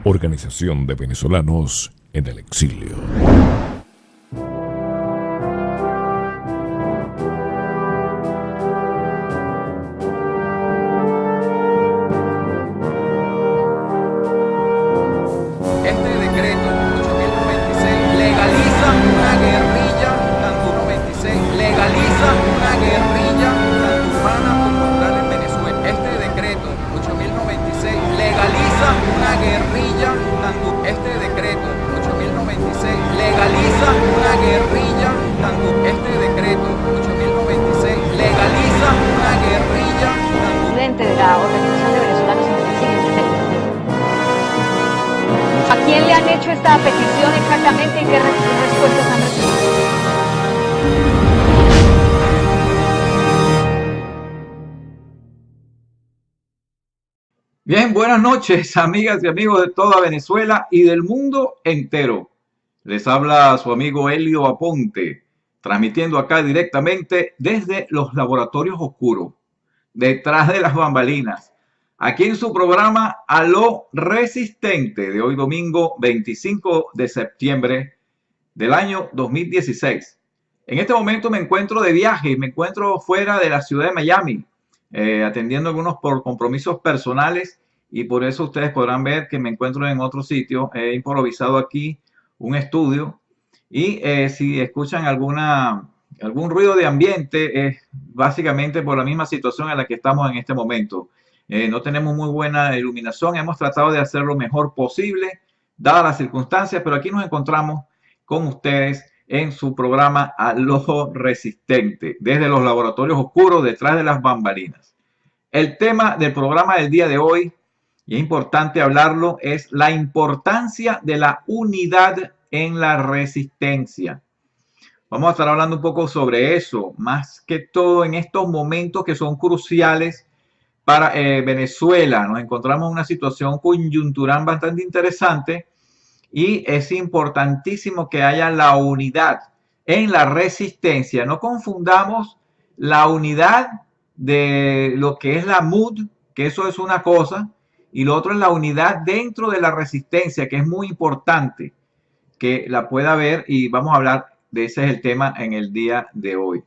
Organización de Venezolanos en el Exilio. Bien, buenas noches, amigas y amigos de toda Venezuela y del mundo entero. Les habla su amigo Elio Aponte, transmitiendo acá directamente desde los laboratorios oscuros, detrás de las bambalinas, aquí en su programa A lo Resistente de hoy domingo 25 de septiembre del año 2016. En este momento me encuentro de viaje, me encuentro fuera de la ciudad de Miami, atendiendo algunos por compromisos personales, y por eso ustedes podrán ver que me encuentro en otro sitio. He improvisado aquí un estudio y si escuchan algún ruido de ambiente es básicamente por la misma situación en la que estamos en este momento. No tenemos muy buena iluminación, hemos tratado de hacer lo mejor posible dadas las circunstancias, pero aquí nos encontramos con ustedes en su programa A lo Resistente, desde los laboratorios oscuros, detrás de las bambalinas. El tema del programa del día de hoy, y es importante hablarlo, es la importancia de la unidad en la resistencia. Vamos a estar hablando un poco sobre eso, más que todo en estos momentos que son cruciales para Venezuela. Nos encontramos en una situación coyuntural bastante interesante y es importantísimo que haya la unidad en la resistencia. No confundamos la unidad de lo que es la MUD, que eso es una cosa, y lo otro es la unidad dentro de la resistencia, que es muy importante que la pueda ver, y vamos a hablar de ese es el tema en el día de hoy.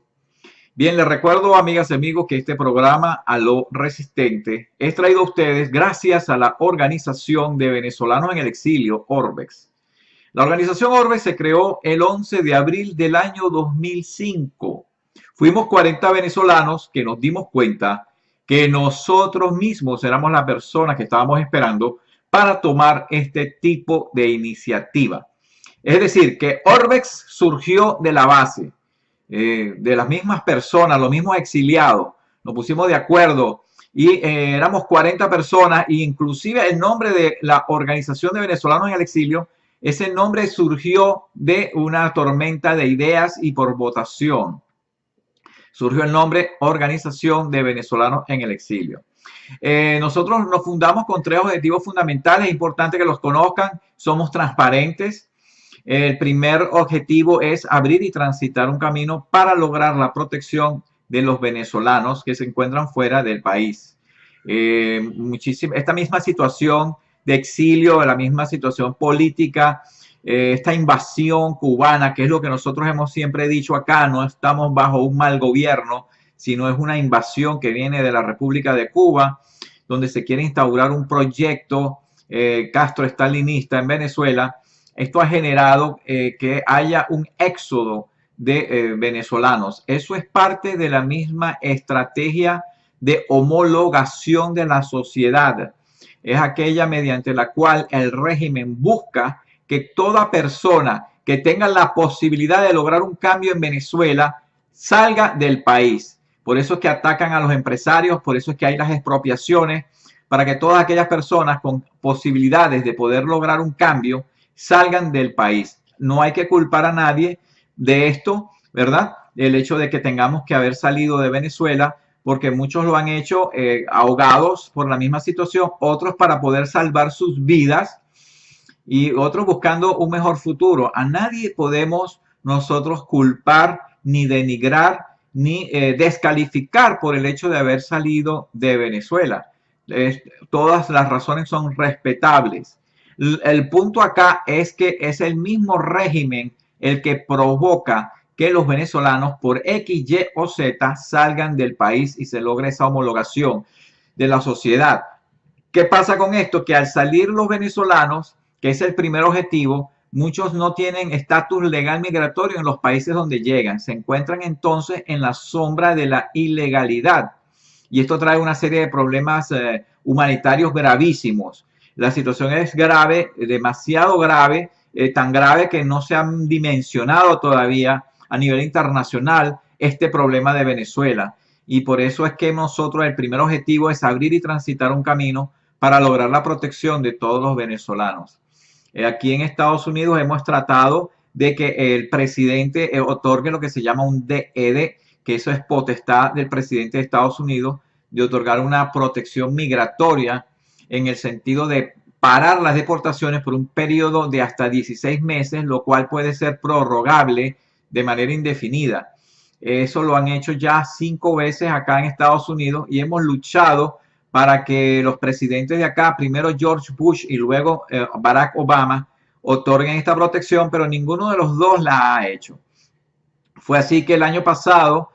Bien, les recuerdo, amigas y amigos, que este programa A lo Resistente es traído a ustedes gracias a la Organización de Venezolanos en el Exilio, Orbex. La organización Orbex se creó el 11 de abril del año 2005. Fuimos 40 venezolanos que nos dimos cuenta que nosotros mismos éramos las personas que estábamos esperando para tomar este tipo de iniciativa. Es decir, que Orbex surgió de la base, de las mismas personas, los mismos exiliados. Nos pusimos de acuerdo y éramos 40 personas, e inclusive el nombre de la Organización de Venezolanos en el Exilio, ese nombre surgió de una tormenta de ideas y por votación. Surgió el nombre Organización de Venezolanos en el Exilio. Nosotros nos fundamos con 3 objetivos fundamentales. Es importante que los conozcan. Somos transparentes. El primer objetivo es abrir y transitar un camino para lograr la protección de los venezolanos que se encuentran fuera del país. Esta misma situación de exilio, la misma situación política, esta invasión cubana, que es lo que nosotros hemos siempre dicho acá, no estamos bajo un mal gobierno, sino es una invasión que viene de la República de Cuba, donde se quiere instaurar un proyecto castro-estalinista en Venezuela. Esto ha generado que haya un éxodo de venezolanos. Eso es parte de la misma estrategia de homologación de la sociedad. Es aquella mediante la cual el régimen busca que toda persona que tenga la posibilidad de lograr un cambio en Venezuela salga del país. Por eso es que atacan a los empresarios, por eso es que hay las expropiaciones, para que todas aquellas personas con posibilidades de poder lograr un cambio salgan del país. No hay que culpar a nadie de esto, ¿verdad? El hecho de que tengamos que haber salido de Venezuela, porque muchos lo han hecho ahogados por la misma situación, otros para poder salvar sus vidas y otros buscando un mejor futuro. A nadie podemos nosotros culpar, ni denigrar, ni descalificar por el hecho de haber salido de Venezuela. Todas las razones son respetables. El punto acá es que es el mismo régimen el que provoca que los venezolanos por X, Y o Z salgan del país y se logre esa homologación de la sociedad. ¿Qué pasa con esto? Que al salir los venezolanos, que es el primer objetivo, muchos no tienen estatus legal migratorio en los países donde llegan. Se encuentran entonces en la sombra de la ilegalidad. Y esto trae una serie de problemas humanitarios gravísimos. La situación es grave, demasiado grave, tan grave que no se han dimensionado todavía a nivel internacional este problema de Venezuela. Y por eso es que nosotros el primer objetivo es abrir y transitar un camino para lograr la protección de todos los venezolanos. Aquí en Estados Unidos hemos tratado de que el presidente otorgue lo que se llama un DED, que eso es potestad del presidente de Estados Unidos de otorgar una protección migratoria en el sentido de parar las deportaciones por un periodo de hasta 16 meses, lo cual puede ser prorrogable de manera indefinida. Eso lo han hecho ya 5 veces acá en Estados Unidos y hemos luchado para que los presidentes de acá, primero George Bush y luego Barack Obama, otorguen esta protección, pero ninguno de los dos la ha hecho. Fue así que el año pasado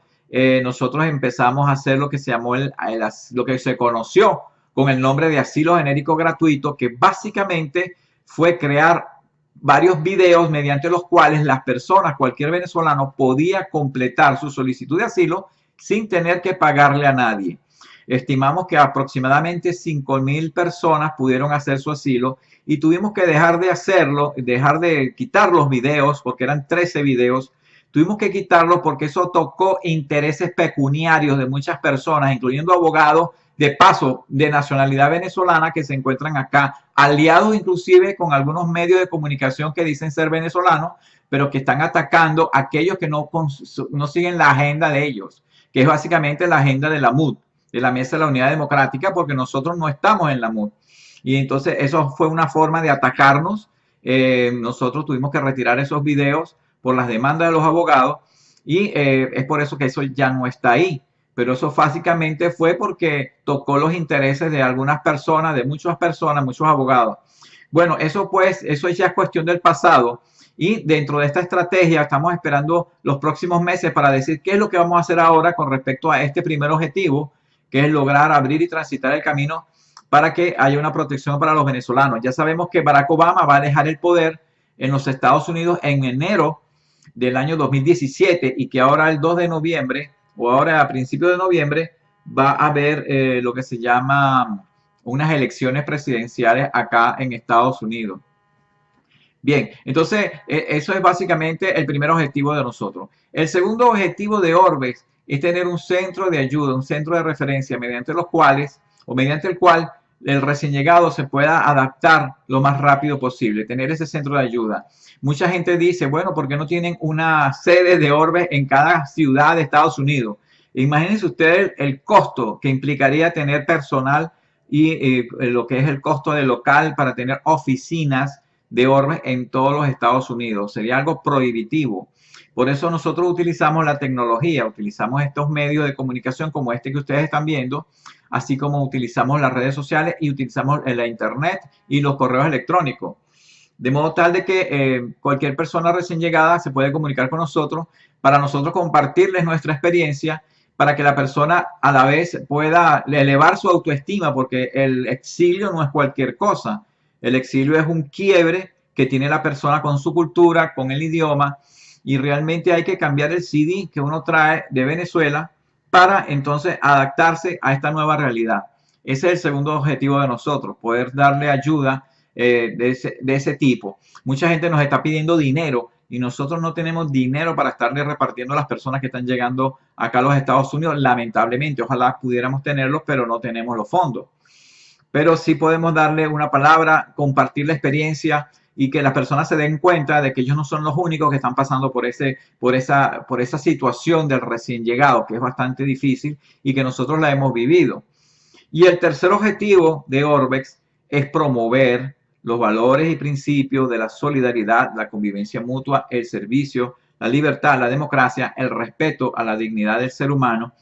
nosotros empezamos a hacer lo que se llamó lo que se conoció con el nombre de asilo genérico gratuito, que básicamente fue crear varios videos mediante los cuales las personas, cualquier venezolano, podía completar su solicitud de asilo sin tener que pagarle a nadie. Estimamos que aproximadamente 5,000 personas pudieron hacer su asilo y tuvimos que dejar de hacerlo, dejar de quitar los videos, porque eran 13 videos. Tuvimos que quitarlos porque eso tocó intereses pecuniarios de muchas personas, incluyendo abogados de paso de nacionalidad venezolana que se encuentran acá, aliados inclusive con algunos medios de comunicación que dicen ser venezolanos, pero que están atacando a aquellos que no siguen la agenda de ellos, que es básicamente la agenda de la MUD, de la Mesa de la Unidad Democrática, porque nosotros no estamos en la MUD. Y entonces eso fue una forma de atacarnos. Nosotros tuvimos que retirar esos videos por las demandas de los abogados y es por eso que eso ya no está ahí. Pero eso básicamente fue porque tocó los intereses de algunas personas, de muchas personas, muchos abogados. Bueno, eso ya es cuestión del pasado. Y dentro de esta estrategia estamos esperando los próximos meses para decir qué es lo que vamos a hacer ahora con respecto a este primer objetivo, que es lograr abrir y transitar el camino para que haya una protección para los venezolanos. Ya sabemos que Barack Obama va a dejar el poder en los Estados Unidos en enero del año 2017 y que ahora el 2 de noviembre o ahora a principios de noviembre va a haber lo que se llama unas elecciones presidenciales acá en Estados Unidos. Bien, entonces eso es básicamente el primer objetivo de nosotros. El segundo objetivo de Orbex es tener un centro de ayuda, un centro de referencia mediante el cual el recién llegado se pueda adaptar lo más rápido posible, tener ese centro de ayuda. Mucha gente dice, bueno, ¿por qué no tienen una sede de Orbex en cada ciudad de Estados Unidos? Imagínense ustedes el costo que implicaría tener personal y lo que es el costo de local para tener oficinas de Orbex en todos los Estados Unidos. Sería algo prohibitivo. Por eso nosotros utilizamos la tecnología, utilizamos estos medios de comunicación como este que ustedes están viendo, así como utilizamos las redes sociales y utilizamos la internet y los correos electrónicos. De modo tal de que cualquier persona recién llegada se puede comunicar con nosotros para nosotros compartirles nuestra experiencia para que la persona a la vez pueda elevar su autoestima, porque el exilio no es cualquier cosa. El exilio es un quiebre que tiene la persona con su cultura, con el idioma, y realmente hay que cambiar el CD que uno trae de Venezuela para entonces adaptarse a esta nueva realidad. Ese es el segundo objetivo de nosotros, poder darle ayuda de ese tipo. Mucha gente nos está pidiendo dinero y nosotros no tenemos dinero para estarle repartiendo a las personas que están llegando acá a los Estados Unidos, lamentablemente. Ojalá pudiéramos tenerlos, pero no tenemos los fondos. Pero sí podemos darle una palabra, compartir la experiencia y que las personas se den cuenta de que ellos no son los únicos que están pasando por esa situación del recién llegado, que es bastante difícil y que nosotros la hemos vivido. Y el tercer objetivo de Orbex es promover los valores y principios de la solidaridad, la convivencia mutua, el servicio, la libertad, la democracia, el respeto a la dignidad del ser humano.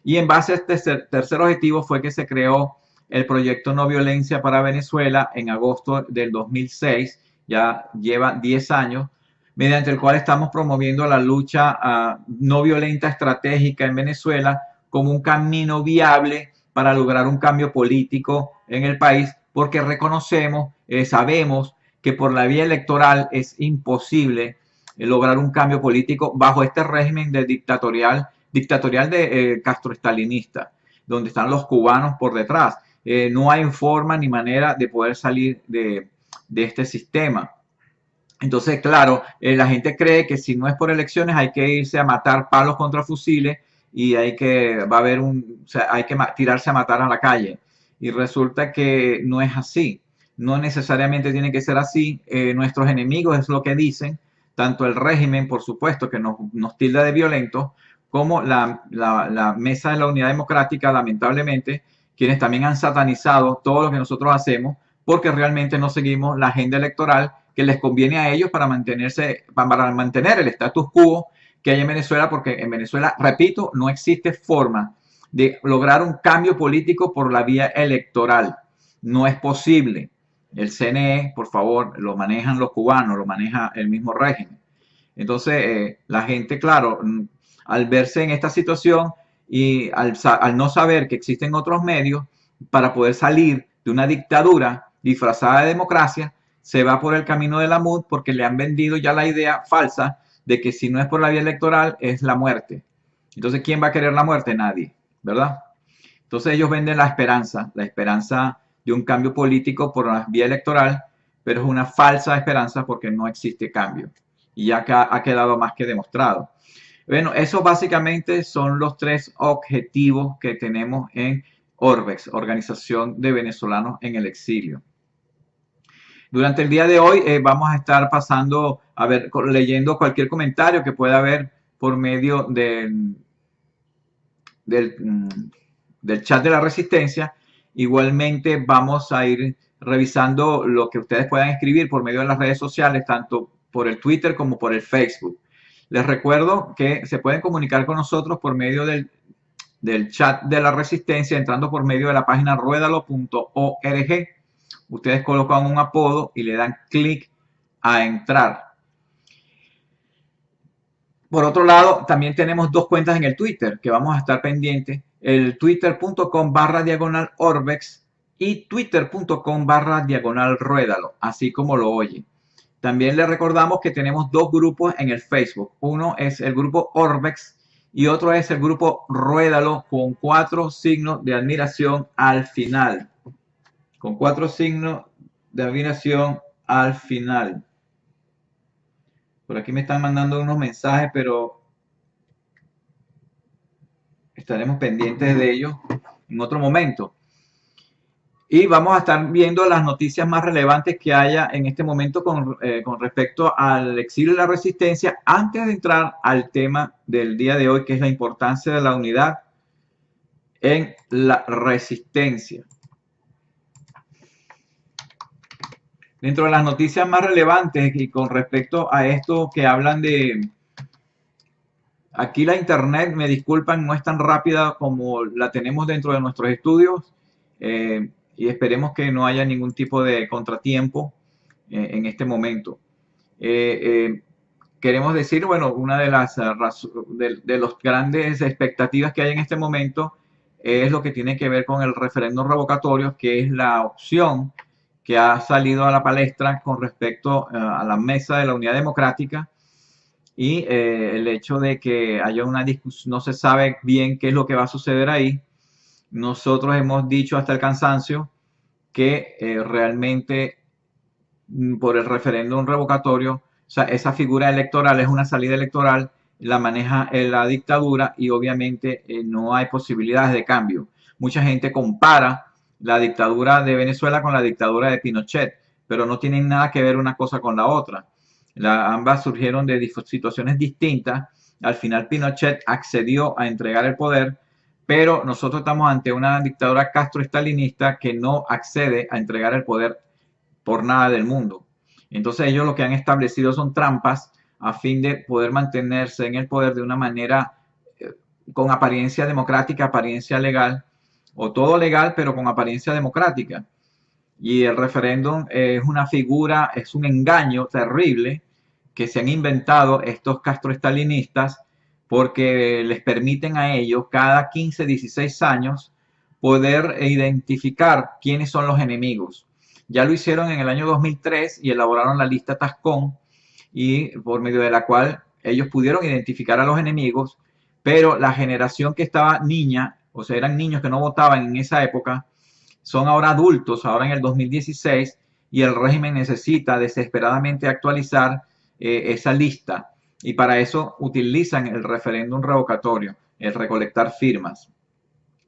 Y en base a este tercer objetivo fue que se creó el proyecto No Violencia para Venezuela en agosto del 2006, ya lleva 10 años, mediante el cual estamos promoviendo la lucha no violenta estratégica en Venezuela como un camino viable para lograr un cambio político en el país, porque reconocemos, sabemos que por la vía electoral es imposible lograr un cambio político bajo este régimen de dictatorial de Castro-estalinista, donde están los cubanos por detrás. No hay forma ni manera de poder salir de este sistema. Entonces, claro, la gente cree que si no es por elecciones hay que irse a matar palos contra fusiles y hay que tirarse a matar a la calle. Y resulta que no es así. No necesariamente tiene que ser así. Nuestros enemigos es lo que dicen, tanto el régimen, por supuesto, que nos tilda de violentos, como la Mesa de la Unidad Democrática, lamentablemente, quienes también han satanizado todo lo que nosotros hacemos, porque realmente no seguimos la agenda electoral que les conviene a ellos para mantener el status quo que hay en Venezuela, porque en Venezuela, repito, no existe forma de lograr un cambio político por la vía electoral. No es posible. El CNE, por favor, lo manejan los cubanos, lo maneja el mismo régimen. Entonces, la gente, claro, al verse en esta situación y al no saber que existen otros medios para poder salir de una dictadura disfrazada de democracia, se va por el camino de la MUD porque le han vendido ya la idea falsa de que si no es por la vía electoral es la muerte. Entonces, ¿quién va a querer la muerte? Nadie, ¿verdad? Entonces ellos venden la esperanza de un cambio político por la vía electoral, pero es una falsa esperanza porque no existe cambio. Y ya ha quedado más que demostrado. Bueno, esos básicamente son los 3 objetivos que tenemos en Orbex, Organización de Venezolanos en el Exilio. Durante el día de hoy vamos a estar pasando, leyendo cualquier comentario que pueda haber por medio del chat de la Resistencia. Igualmente vamos a ir revisando lo que ustedes puedan escribir por medio de las redes sociales, tanto por el Twitter como por el Facebook. Les recuerdo que se pueden comunicar con nosotros por medio del chat de la Resistencia, entrando por medio de la página ruedalo.org. Ustedes colocan un apodo y le dan clic a entrar. Por otro lado, también tenemos 2 cuentas en el Twitter que vamos a estar pendientes. El twitter.com/orbex y twitter.com/ruedalo, así como lo oye. También les recordamos que tenemos 2 grupos en el Facebook. Uno es el grupo Orbex y otro es el grupo Ruédalo, con 4 signos de admiración al final. Con 4 signos de admiración al final. Por aquí me están mandando unos mensajes, pero estaremos pendientes de ellos en otro momento. Y vamos a estar viendo las noticias más relevantes que haya en este momento con respecto al exilio y la resistencia, antes de entrar al tema del día de hoy, que es la importancia de la unidad en la resistencia. Dentro de las noticias más relevantes y con respecto a esto que hablan de... Aquí la internet, me disculpan, no es tan rápida como la tenemos dentro de nuestros estudios y esperemos que no haya ningún tipo de contratiempo en este momento. Queremos decir, bueno, una de las grandes expectativas que hay en este momento es lo que tiene que ver con el referéndum revocatorio, que es la opción que ha salido a la palestra con respecto a la mesa de la Unidad Democrática y el hecho de que haya una discusión, no se sabe bien qué es lo que va a suceder ahí. Nosotros hemos dicho hasta el cansancio que realmente por el referéndum revocatorio, o sea, esa figura electoral es una salida electoral, la maneja la dictadura y obviamente no hay posibilidades de cambio. Mucha gente compara la dictadura de Venezuela con la dictadura de Pinochet, pero no tienen nada que ver una cosa con la otra. Ambas surgieron de situaciones distintas. Al final Pinochet accedió a entregar el poder, pero nosotros estamos ante una dictadura castro-estalinista que no accede a entregar el poder por nada del mundo. Entonces ellos lo que han establecido son trampas a fin de poder mantenerse en el poder de una manera con apariencia democrática, apariencia legal, o todo legal, pero con apariencia democrática. Y el referéndum es una figura, es un engaño terrible que se han inventado estos castroestalinistas porque les permiten a ellos cada 15, 16 años poder identificar quiénes son los enemigos. Ya lo hicieron en el año 2003 y elaboraron la lista Tascón, y por medio de la cual ellos pudieron identificar a los enemigos, pero la generación que estaba niña, o sea, eran niños que no votaban en esa época, son ahora adultos, ahora en el 2016, y el régimen necesita desesperadamente actualizar esa lista. Y para eso utilizan el referéndum revocatorio, el recolectar firmas.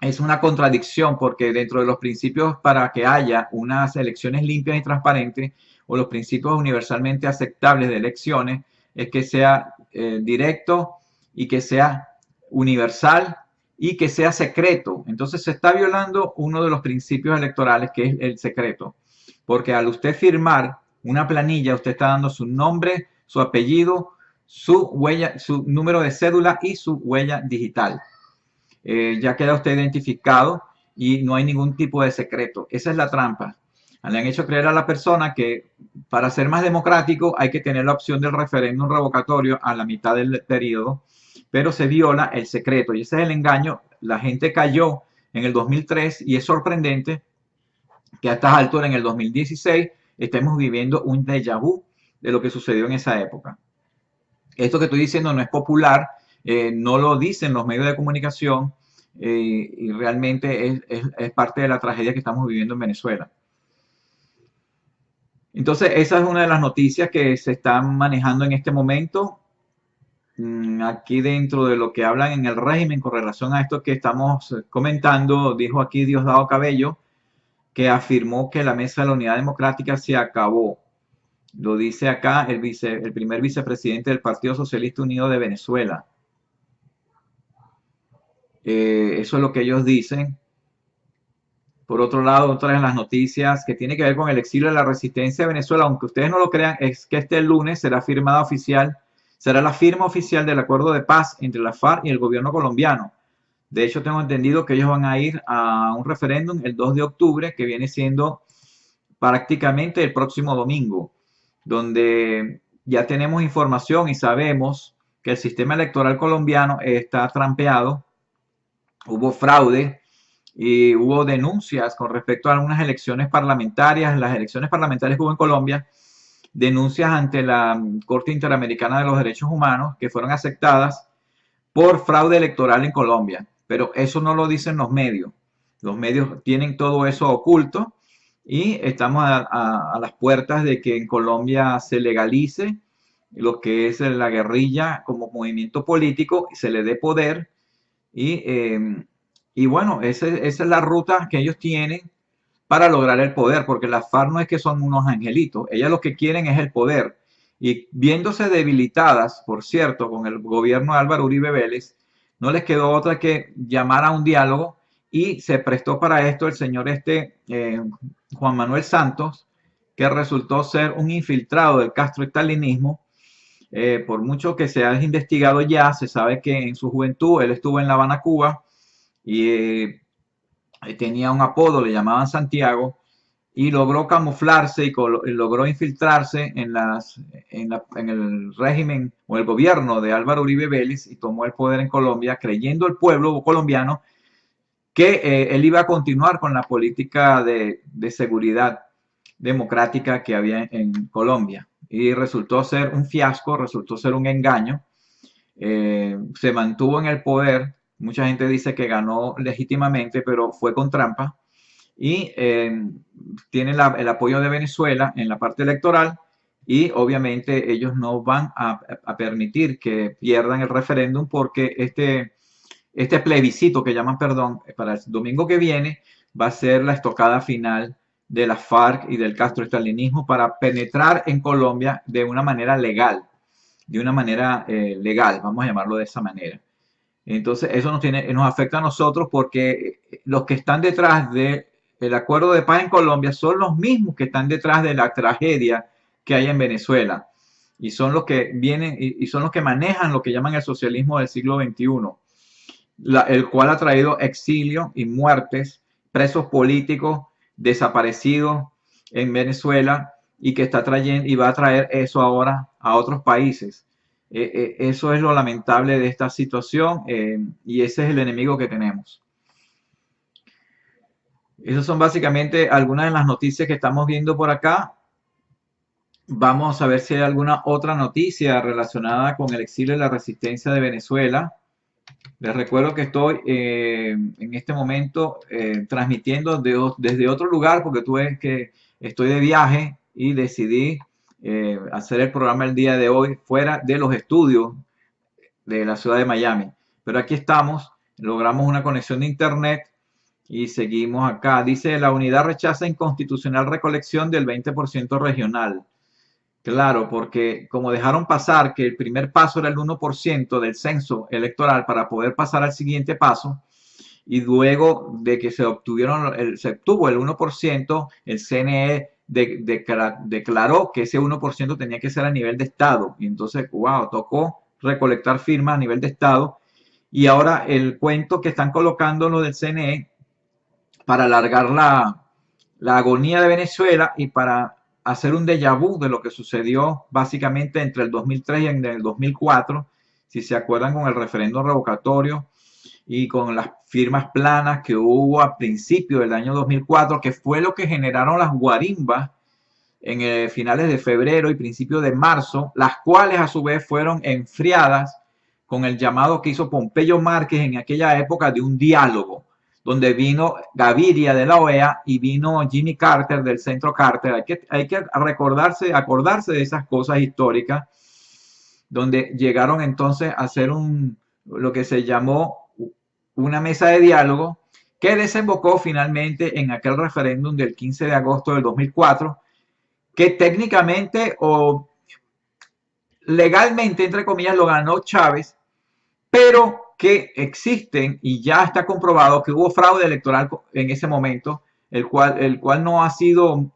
Es una contradicción porque dentro de los principios para que haya unas elecciones limpias y transparentes, o los principios universalmente aceptables de elecciones, es que sea directo y que sea universal y que sea secreto. Entonces se está violando uno de los principios electorales, que es el secreto, porque al usted firmar una planilla, usted está dando su nombre, su apellido, su huella, su número de cédula y su huella digital. Ya queda usted identificado y no hay ningún tipo de secreto. Esa es la trampa. Le han hecho creer a la persona que para ser más democrático hay que tener la opción del referéndum revocatorio a la mitad del periodo, pero se viola el secreto y ese es el engaño. La gente cayó en el 2003 y es sorprendente que a estas alturas, en el 2016, estemos viviendo un déjà vu de lo que sucedió en esa época. Esto que estoy diciendo no es popular, no lo dicen los medios de comunicación, y realmente es parte de la tragedia que estamos viviendo en Venezuela. Entonces, esa es una de las noticias que se están manejando en este momento. Aquí dentro de lo que hablan en el régimen con relación a esto que estamos comentando, dijo aquí Diosdado Cabello, que afirmó que la Mesa de la Unidad Democrática se acabó. Lo dice acá el primer vicepresidente del Partido Socialista Unido de Venezuela. Eso es lo que ellos dicen. Por otro lado, otra de las noticias que tiene que ver con el exilio de la resistencia de Venezuela, aunque ustedes no lo crean, es que este lunes será la firma oficial del acuerdo de paz entre la FARC y el gobierno colombiano. De hecho, tengo entendido que ellos van a ir a un referéndum el 2 de octubre, que viene siendo prácticamente el próximo domingo, donde ya tenemos información y sabemos que el sistema electoral colombiano está trampeado, hubo fraude y hubo denuncias con respecto a algunas elecciones parlamentarias, las elecciones parlamentarias que hubo en Colombia, denuncias ante la Corte Interamericana de los Derechos Humanos que fueron aceptadas por fraude electoral en Colombia, pero eso no lo dicen los medios. Los medios tienen todo eso oculto y estamos a las puertas de que en Colombia se legalice lo que es la guerrilla como movimiento político y se le dé poder. Y bueno, esa es la ruta que ellos tienen para lograr el poder, porque las FARC no es que son unos angelitos, ellas lo que quieren es el poder. Y viéndose debilitadas, por cierto, con el gobierno de Álvaro Uribe Vélez, no les quedó otra que llamar a un diálogo y se prestó para esto el señor Juan Manuel Santos, que resultó ser un infiltrado del castroestalinismo. Por mucho que se haya investigado ya, se sabe que en su juventud él estuvo en La Habana, Cuba, y tenía un apodo, le llamaban Santiago, y logró camuflarse y logró infiltrarse en el régimen o el gobierno de Álvaro Uribe Vélez y tomó el poder en Colombia, creyendo el pueblo colombiano que él iba a continuar con la política de seguridad democrática que había en Colombia. Y resultó ser un fiasco, resultó ser un engaño. Se mantuvo en el poder. Mucha gente dice que ganó legítimamente, pero fue con trampa. Y tiene el apoyo de Venezuela en la parte electoral y obviamente ellos no van a permitir que pierdan el referéndum porque este plebiscito que llaman, perdón, para el domingo que viene va a ser la estocada final de la FARC y del castroestalinismo para penetrar en Colombia de una manera legal, vamos a llamarlo de esa manera. Entonces eso nos afecta a nosotros porque los que están detrás del acuerdo de paz en Colombia son los mismos que están detrás de la tragedia que hay en Venezuela y son los que vienen y son los que manejan lo que llaman el socialismo del siglo XXI. el cual ha traído exilio y muertes, presos políticos, desaparecidos en Venezuela, y que está trayendo y va a traer eso ahora a otros países. Eso es lo lamentable de esta situación, y ese es el enemigo que tenemos. Esas son básicamente algunas de las noticias que estamos viendo por acá. Vamos a ver si hay alguna otra noticia relacionada con el exilio y la resistencia de Venezuela. Les recuerdo que estoy en este momento transmitiendo desde otro lugar, porque tuve que estoy de viaje y decidí hacer el programa el día de hoy fuera de los estudios de la ciudad de Miami. Pero aquí estamos, logramos una conexión de internet y seguimos acá. Dice: la unidad rechaza inconstitucional recolección del 20% regional. Claro, porque como dejaron pasar que el primer paso era el 1% del censo electoral para poder pasar al siguiente paso, y luego de que se obtuvo el 1%, el CNE declaró que ese 1% tenía que ser a nivel de Estado. Y entonces, wow, tocó recolectar firmas a nivel de Estado. Y ahora el cuento que están colocando lo del CNE para alargar la agonía de Venezuela y para hacer un déjà vu de lo que sucedió básicamente entre el 2003 y el 2004, si se acuerdan, con el referéndum revocatorio y con las firmas planas que hubo a principios del año 2004, que fue lo que generaron las guarimbas en finales de febrero y principios de marzo, las cuales a su vez fueron enfriadas con el llamado que hizo Pompeyo Márquez en aquella época de un diálogo, donde vino Gaviria de la OEA y vino Jimmy Carter del Centro Carter. Hay que acordarse de esas cosas históricas, donde llegaron entonces a hacer lo que se llamó una mesa de diálogo, que desembocó finalmente en aquel referéndum del 15 de agosto del 2004, que técnicamente o legalmente, entre comillas, lo ganó Chávez, pero que existen y ya está comprobado que hubo fraude electoral en ese momento, el cual no ha sido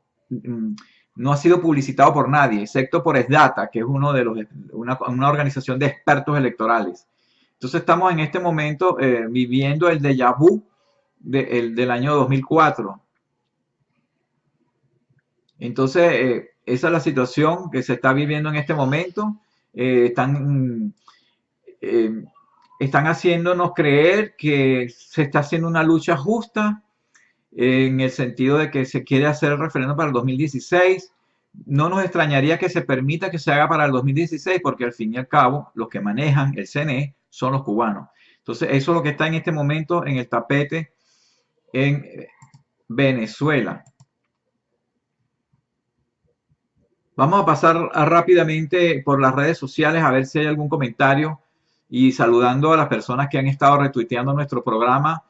publicitado por nadie, excepto por SDATA, que es una organización de expertos electorales. Entonces estamos en este momento viviendo el déjà vu del año 2004. Entonces, esa es la situación que se está viviendo en este momento. Están haciéndonos creer que se está haciendo una lucha justa, en el sentido de que se quiere hacer el referéndum para el 2016. No nos extrañaría que se permita que se haga para el 2016, porque al fin y al cabo los que manejan el CNE son los cubanos. Entonces, eso es lo que está en este momento en el tapete en Venezuela. Vamos a pasar rápidamente por las redes sociales a ver si hay algún comentario, y saludando a las personas que han estado retuiteando nuestro programa.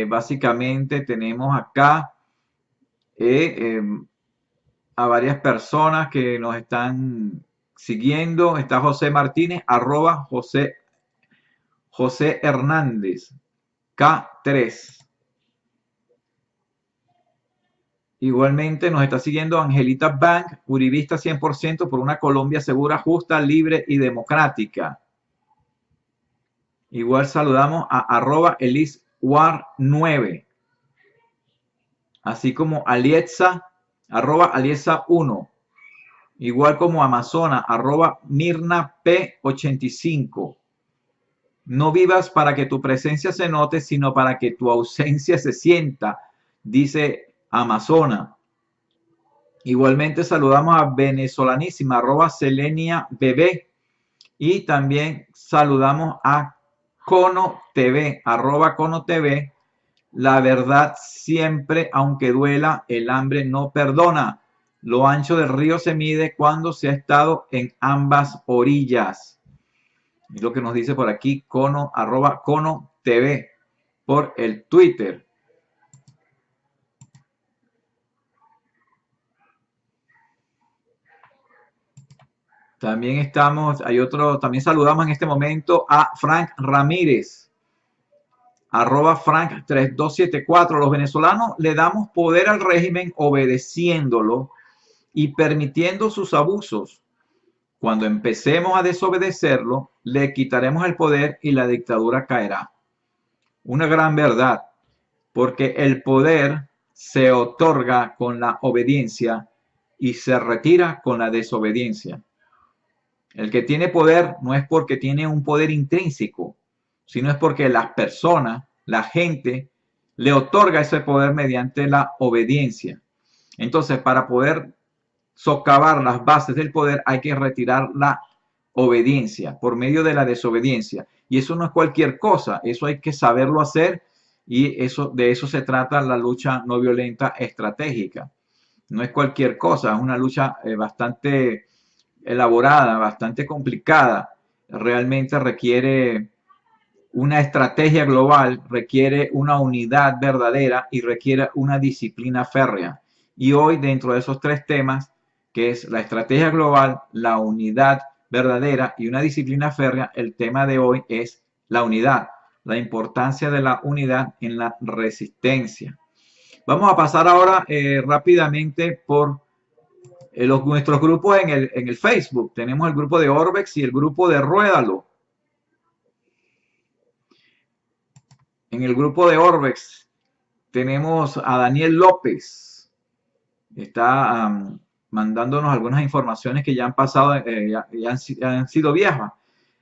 Básicamente tenemos acá a varias personas que nos están siguiendo. Está José Martínez, @ José Hernández, K3. Igualmente nos está siguiendo Angelita Bank, uribista 100% por una Colombia segura, justa, libre y democrática. Igual saludamos a @eliswar9, así como Alietza, @Alietza1, igual como Amazona, @MirnaP85. No vivas para que tu presencia se note, sino para que tu ausencia se sienta, dice Amazona. Igualmente saludamos a Venezolanísima, @SeleniaBB, y también saludamos a Cono TV, @Cono TV. La verdad siempre, aunque duela, el hambre no perdona. Lo ancho del río se mide cuando se ha estado en ambas orillas. Es lo que nos dice por aquí Cono, @Cono TV, por el Twitter. También también saludamos en este momento a Frank Ramírez, @Frank3274. Los venezolanos le damos poder al régimen obedeciéndolo y permitiendo sus abusos. Cuando empecemos a desobedecerlo, le quitaremos el poder y la dictadura caerá. una gran verdad, porque el poder se otorga con la obediencia y se retira con la desobediencia. El que tiene poder no es porque tiene un poder intrínseco, sino es porque las personas, la gente, le otorga ese poder mediante la obediencia. Entonces, para poder socavar las bases del poder hay que retirar la obediencia por medio de la desobediencia. Y eso no es cualquier cosa, eso hay que saberlo hacer y de eso se trata la lucha no violenta estratégica. No es cualquier cosa, es una lucha bastante elaborada, bastante complicada. Realmente requiere una estrategia global, requiere una unidad verdadera y requiere una disciplina férrea. Y hoy, dentro de esos tres temas, que es la estrategia global, la unidad verdadera y una disciplina férrea, el tema de hoy es la unidad, la importancia de la unidad en la resistencia. Vamos a pasar ahora rápidamente por nuestros grupos en el Facebook. Tenemos el grupo de Orbex y el grupo de Ruédalo. En el grupo de Orbex tenemos a Daniel López. Está mandándonos algunas informaciones que ya han pasado, ya han sido viejas.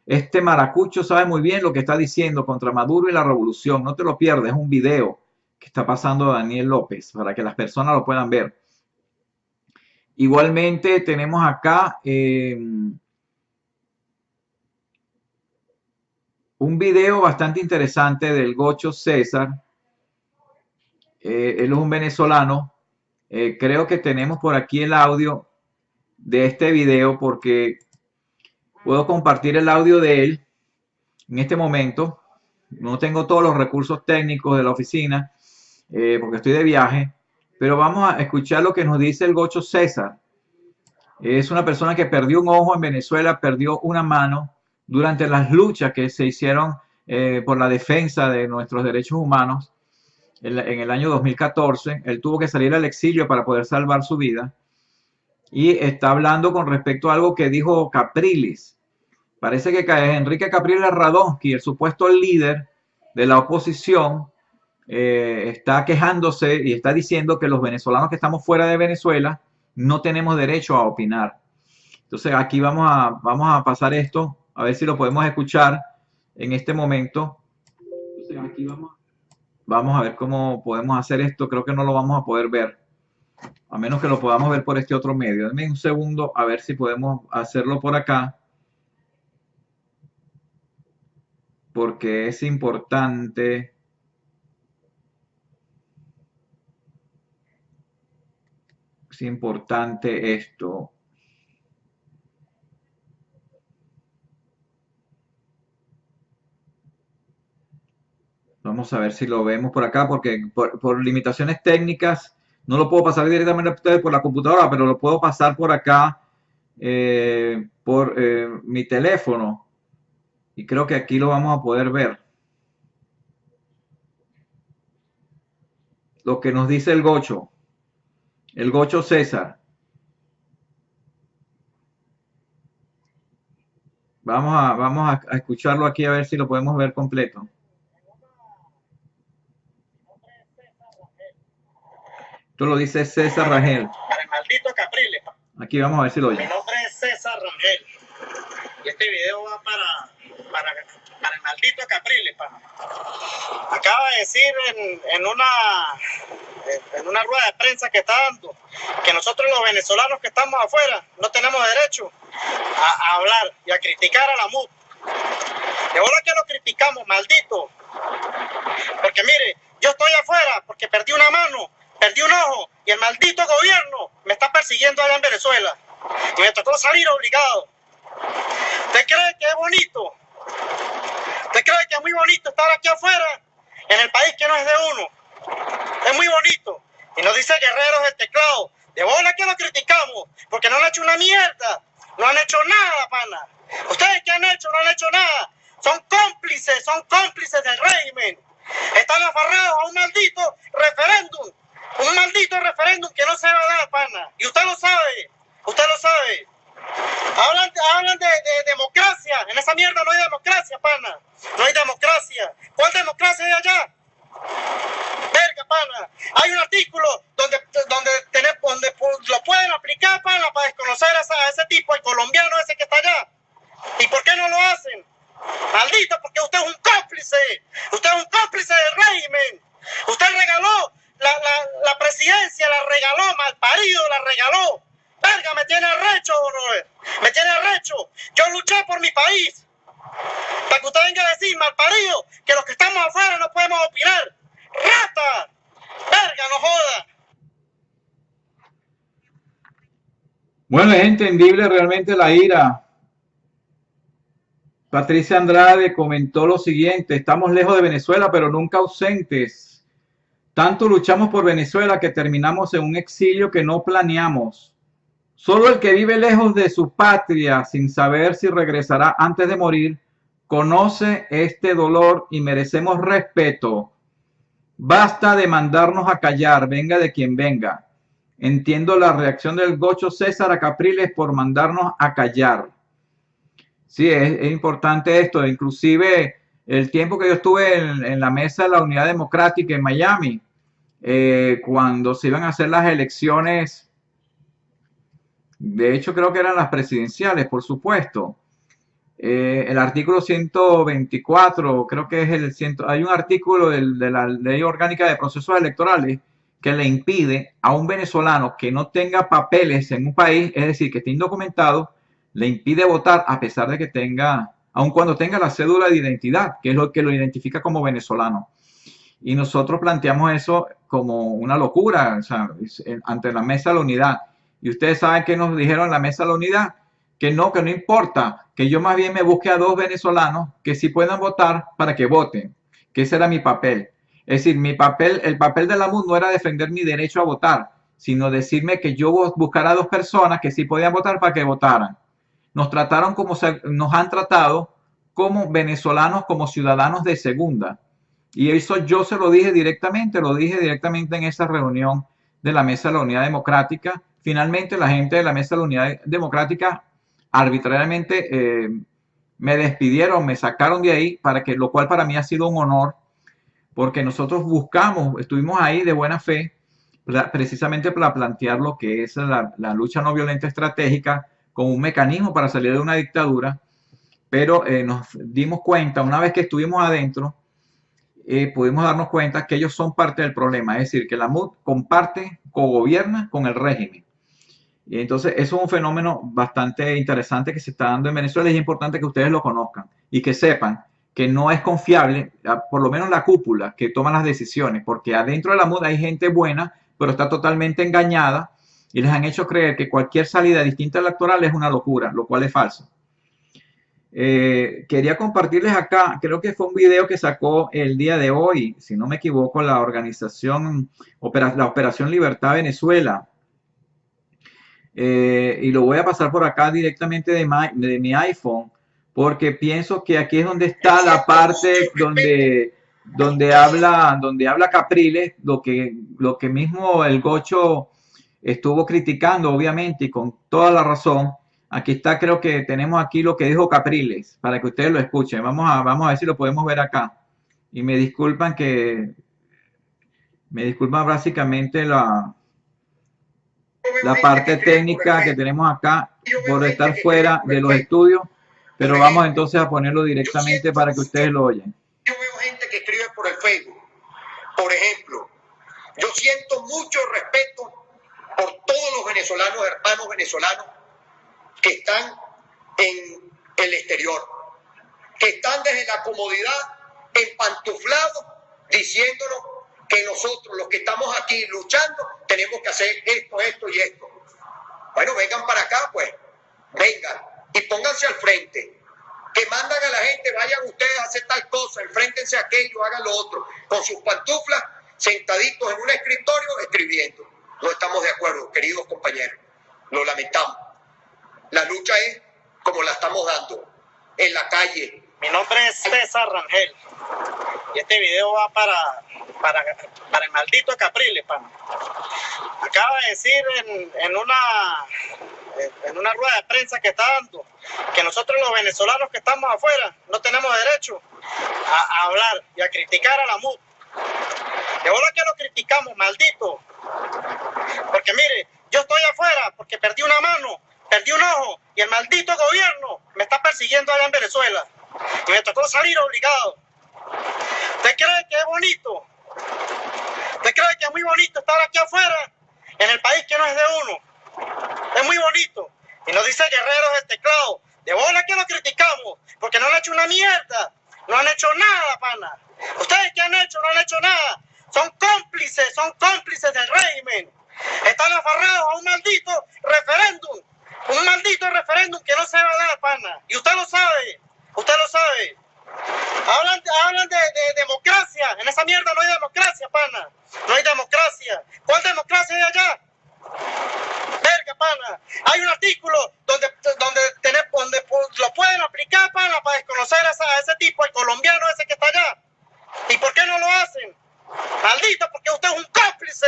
Este maracucho sabe muy bien lo que está diciendo contra Maduro y la revolución. No te lo pierdas, es un video que está pasando Daniel López para que las personas lo puedan ver. Igualmente tenemos acá un video bastante interesante del Gocho César. Él es un venezolano. Creo que tenemos por aquí el audio de este video porque puedo compartir el audio de él en este momento. No tengo todos los recursos técnicos de la oficina porque estoy de viaje, pero vamos a escuchar lo que nos dice el Gocho César. Es una persona que perdió un ojo en Venezuela, perdió una mano durante las luchas que se hicieron por la defensa de nuestros derechos humanos en el año 2014. Él tuvo que salir al exilio para poder salvar su vida y está hablando con respecto a algo que dijo Capriles. Parece que Enrique Capriles Radonsky, el supuesto líder de la oposición, está quejándose y está diciendo que los venezolanos que estamos fuera de Venezuela no tenemos derecho a opinar. Entonces aquí vamos a pasar esto, a ver si lo podemos escuchar en este momento. Entonces aquí vamos a ver cómo podemos hacer esto. Creo que no lo vamos a poder ver, a menos que lo podamos ver por este otro medio. Denme un segundo a ver si podemos hacerlo por acá, porque es importante. Es importante esto. Vamos a ver si lo vemos por acá, porque por limitaciones técnicas no lo puedo pasar directamente a ustedes por la computadora, pero lo puedo pasar por acá por mi teléfono. Y creo que aquí lo vamos a poder ver. Lo que nos dice el Gocho César. Vamos a escucharlo aquí a ver si lo podemos ver completo. Esto lo dice César Rangel. Para el maldito Capriles. Aquí vamos a ver si lo oye. Mi nombre es César Rangel. Y este video va para el maldito Capriles. Acaba de decir en una rueda de prensa que está dando que nosotros los venezolanos que estamos afuera no tenemos derecho a hablar y a criticar a la MUD. De verdad que lo criticamos, maldito. Porque mire, yo estoy afuera porque perdí una mano, perdí un ojo y el maldito gobierno me está persiguiendo allá en Venezuela. Y me tocó salir obligado. ¿Usted cree que es bonito? ¿Usted cree que es muy bonito estar aquí afuera en el país que no es de uno? Es muy bonito. Y nos dice Guerreros del Teclado. De bola que lo criticamos porque no han hecho una mierda. No han hecho nada, pana. ¿Ustedes qué han hecho? No han hecho nada. Son cómplices del régimen. Están aferrados a un maldito referéndum. Un maldito referéndum que no se va a dar, pana. Y usted lo sabe. Usted lo sabe. Hablan de democracia democracia. En esa mierda no hay democracia, pana. No hay democracia. ¿Cuál democracia hay allá? Verga, pana. Hay un artículo donde lo pueden aplicar, pana, para desconocer a ese tipo, el colombiano ese que está allá. ¿Y por qué no lo hacen? Maldito, porque usted es un cómplice. Usted es un cómplice del régimen. Usted regaló la presidencia, la regaló, malparido, la regaló. Verga, me tiene arrecho, brother. Me tiene arrecho. Yo luché por mi país. Para que usted venga a decir, malparido, que los que estamos afuera no podemos opinar. ¡Rata! ¡Verga, no joda! Bueno, es entendible realmente la ira. Patricia Andrade comentó lo siguiente: estamos lejos de Venezuela, pero nunca ausentes. Tanto luchamos por Venezuela que terminamos en un exilio que no planeamos. Solo el que vive lejos de su patria, sin saber si regresará antes de morir, conoce este dolor y merecemos respeto. Basta de mandarnos a callar, venga de quien venga. Entiendo la reacción del gocho César a Capriles por mandarnos a callar. Sí, es importante esto. Inclusive el tiempo que yo estuve en la mesa de la Unidad Democrática en Miami, cuando se iban a hacer las elecciones, de hecho creo que eran las presidenciales, por supuesto. El artículo 124, creo que es hay un artículo de la Ley Orgánica de Procesos Electorales que le impide a un venezolano que no tenga papeles en un país, es decir, que esté indocumentado, le impide votar a pesar de que tenga, aun cuando tenga la cédula de identidad, que es lo que lo identifica como venezolano. Y nosotros planteamos eso como una locura, o sea, ante la Mesa de la Unidad. Y ustedes saben que nos dijeron en la Mesa de la Unidad que no importa, que yo más bien me busque a 2 venezolanos que sí puedan votar para que voten, que ese era mi papel. Es decir, el papel de la MUD no era defender mi derecho a votar, sino decirme que yo buscara a 2 personas que sí podían votar para que votaran. Nos trataron nos han tratado como venezolanos, como ciudadanos de segunda. Y eso yo se lo dije directamente en esa reunión de la Mesa de la Unidad Democrática. Finalmente la gente de la Mesa de la Unidad Democrática arbitrariamente me despidieron, me sacaron de ahí, lo cual para mí ha sido un honor, porque nosotros estuvimos ahí de buena fe, precisamente para plantear lo que es la lucha no violenta estratégica como un mecanismo para salir de una dictadura, pero nos dimos cuenta, una vez que estuvimos adentro, pudimos darnos cuenta que ellos son parte del problema, es decir, que la MUD cogobierna con el régimen. Y entonces eso es un fenómeno bastante interesante que se está dando en Venezuela y es importante que ustedes lo conozcan y que sepan que no es confiable, por lo menos la cúpula que toma las decisiones, porque adentro de la MUD hay gente buena, pero está totalmente engañada y les han hecho creer que cualquier salida distinta a la electoral es una locura, lo cual es falso. Quería compartirles acá, creo que fue un video que sacó el día de hoy, si no me equivoco, la organización, la Operación Libertad Venezuela. Y lo voy a pasar por acá directamente de mi iPhone, porque pienso que aquí es donde está la parte donde habla Capriles, lo que mismo el Gocho estuvo criticando, obviamente, y con toda la razón. Aquí está, creo que tenemos aquí lo que dijo Capriles, para que ustedes lo escuchen. Vamos a ver si lo podemos ver acá. Y me disculpan básicamente la parte técnica que tenemos acá por estar fuera de los estudios, pero vamos entonces a ponerlo directamente para que ustedes lo oyen. Yo veo gente que escribe por el Facebook, por ejemplo. Yo siento mucho respeto por todos los venezolanos, hermanos venezolanos que están en el exterior, que están desde la comodidad, empantuflados, diciéndonos que nosotros, los que estamos aquí luchando, tenemos que hacer esto y esto. Bueno, vengan para acá, pues, vengan y pónganse al frente. Que mandan a la gente, vayan ustedes a hacer tal cosa, enfréntense a aquello, hagan lo otro, con sus pantuflas, sentaditos en un escritorio, escribiendo. No estamos de acuerdo, queridos compañeros, lo lamentamos. La lucha es como la estamos dando, en la calle. Mi nombre es César Rangel y este video va para el maldito Capriles, pana. Acaba de decir en una rueda de prensa que está dando, que nosotros los venezolanos que estamos afuera no tenemos derecho a hablar y a criticar a la MUD. De verdad que lo criticamos, maldito. Porque mire, yo estoy afuera porque perdí una mano, perdí un ojo, y el maldito gobierno me está persiguiendo allá en Venezuela. Y me tocó salir obligado. ¿Usted cree que es bonito? ¿Usted cree que es muy bonito estar aquí afuera, en el país que no es de uno? Es muy bonito. Y nos dice guerreros del teclado. De bola que lo criticamos, porque no han hecho una mierda. No han hecho nada, pana. ¿Ustedes qué han hecho? No han hecho nada. Son cómplices del régimen. Están aferrados a un maldito referéndum. Un maldito referéndum que no se va a dar, pana. Y usted lo sabe. Usted lo sabe. Hablan de democracia. En esa mierda no hay democracia, pana. No hay democracia. ¿Cuál democracia hay allá? Verga, pana. Hay un artículo donde lo pueden aplicar, pana, para desconocer a ese tipo, el colombiano ese que está allá. ¿Y por qué no lo hacen? Maldito, porque usted es un cómplice.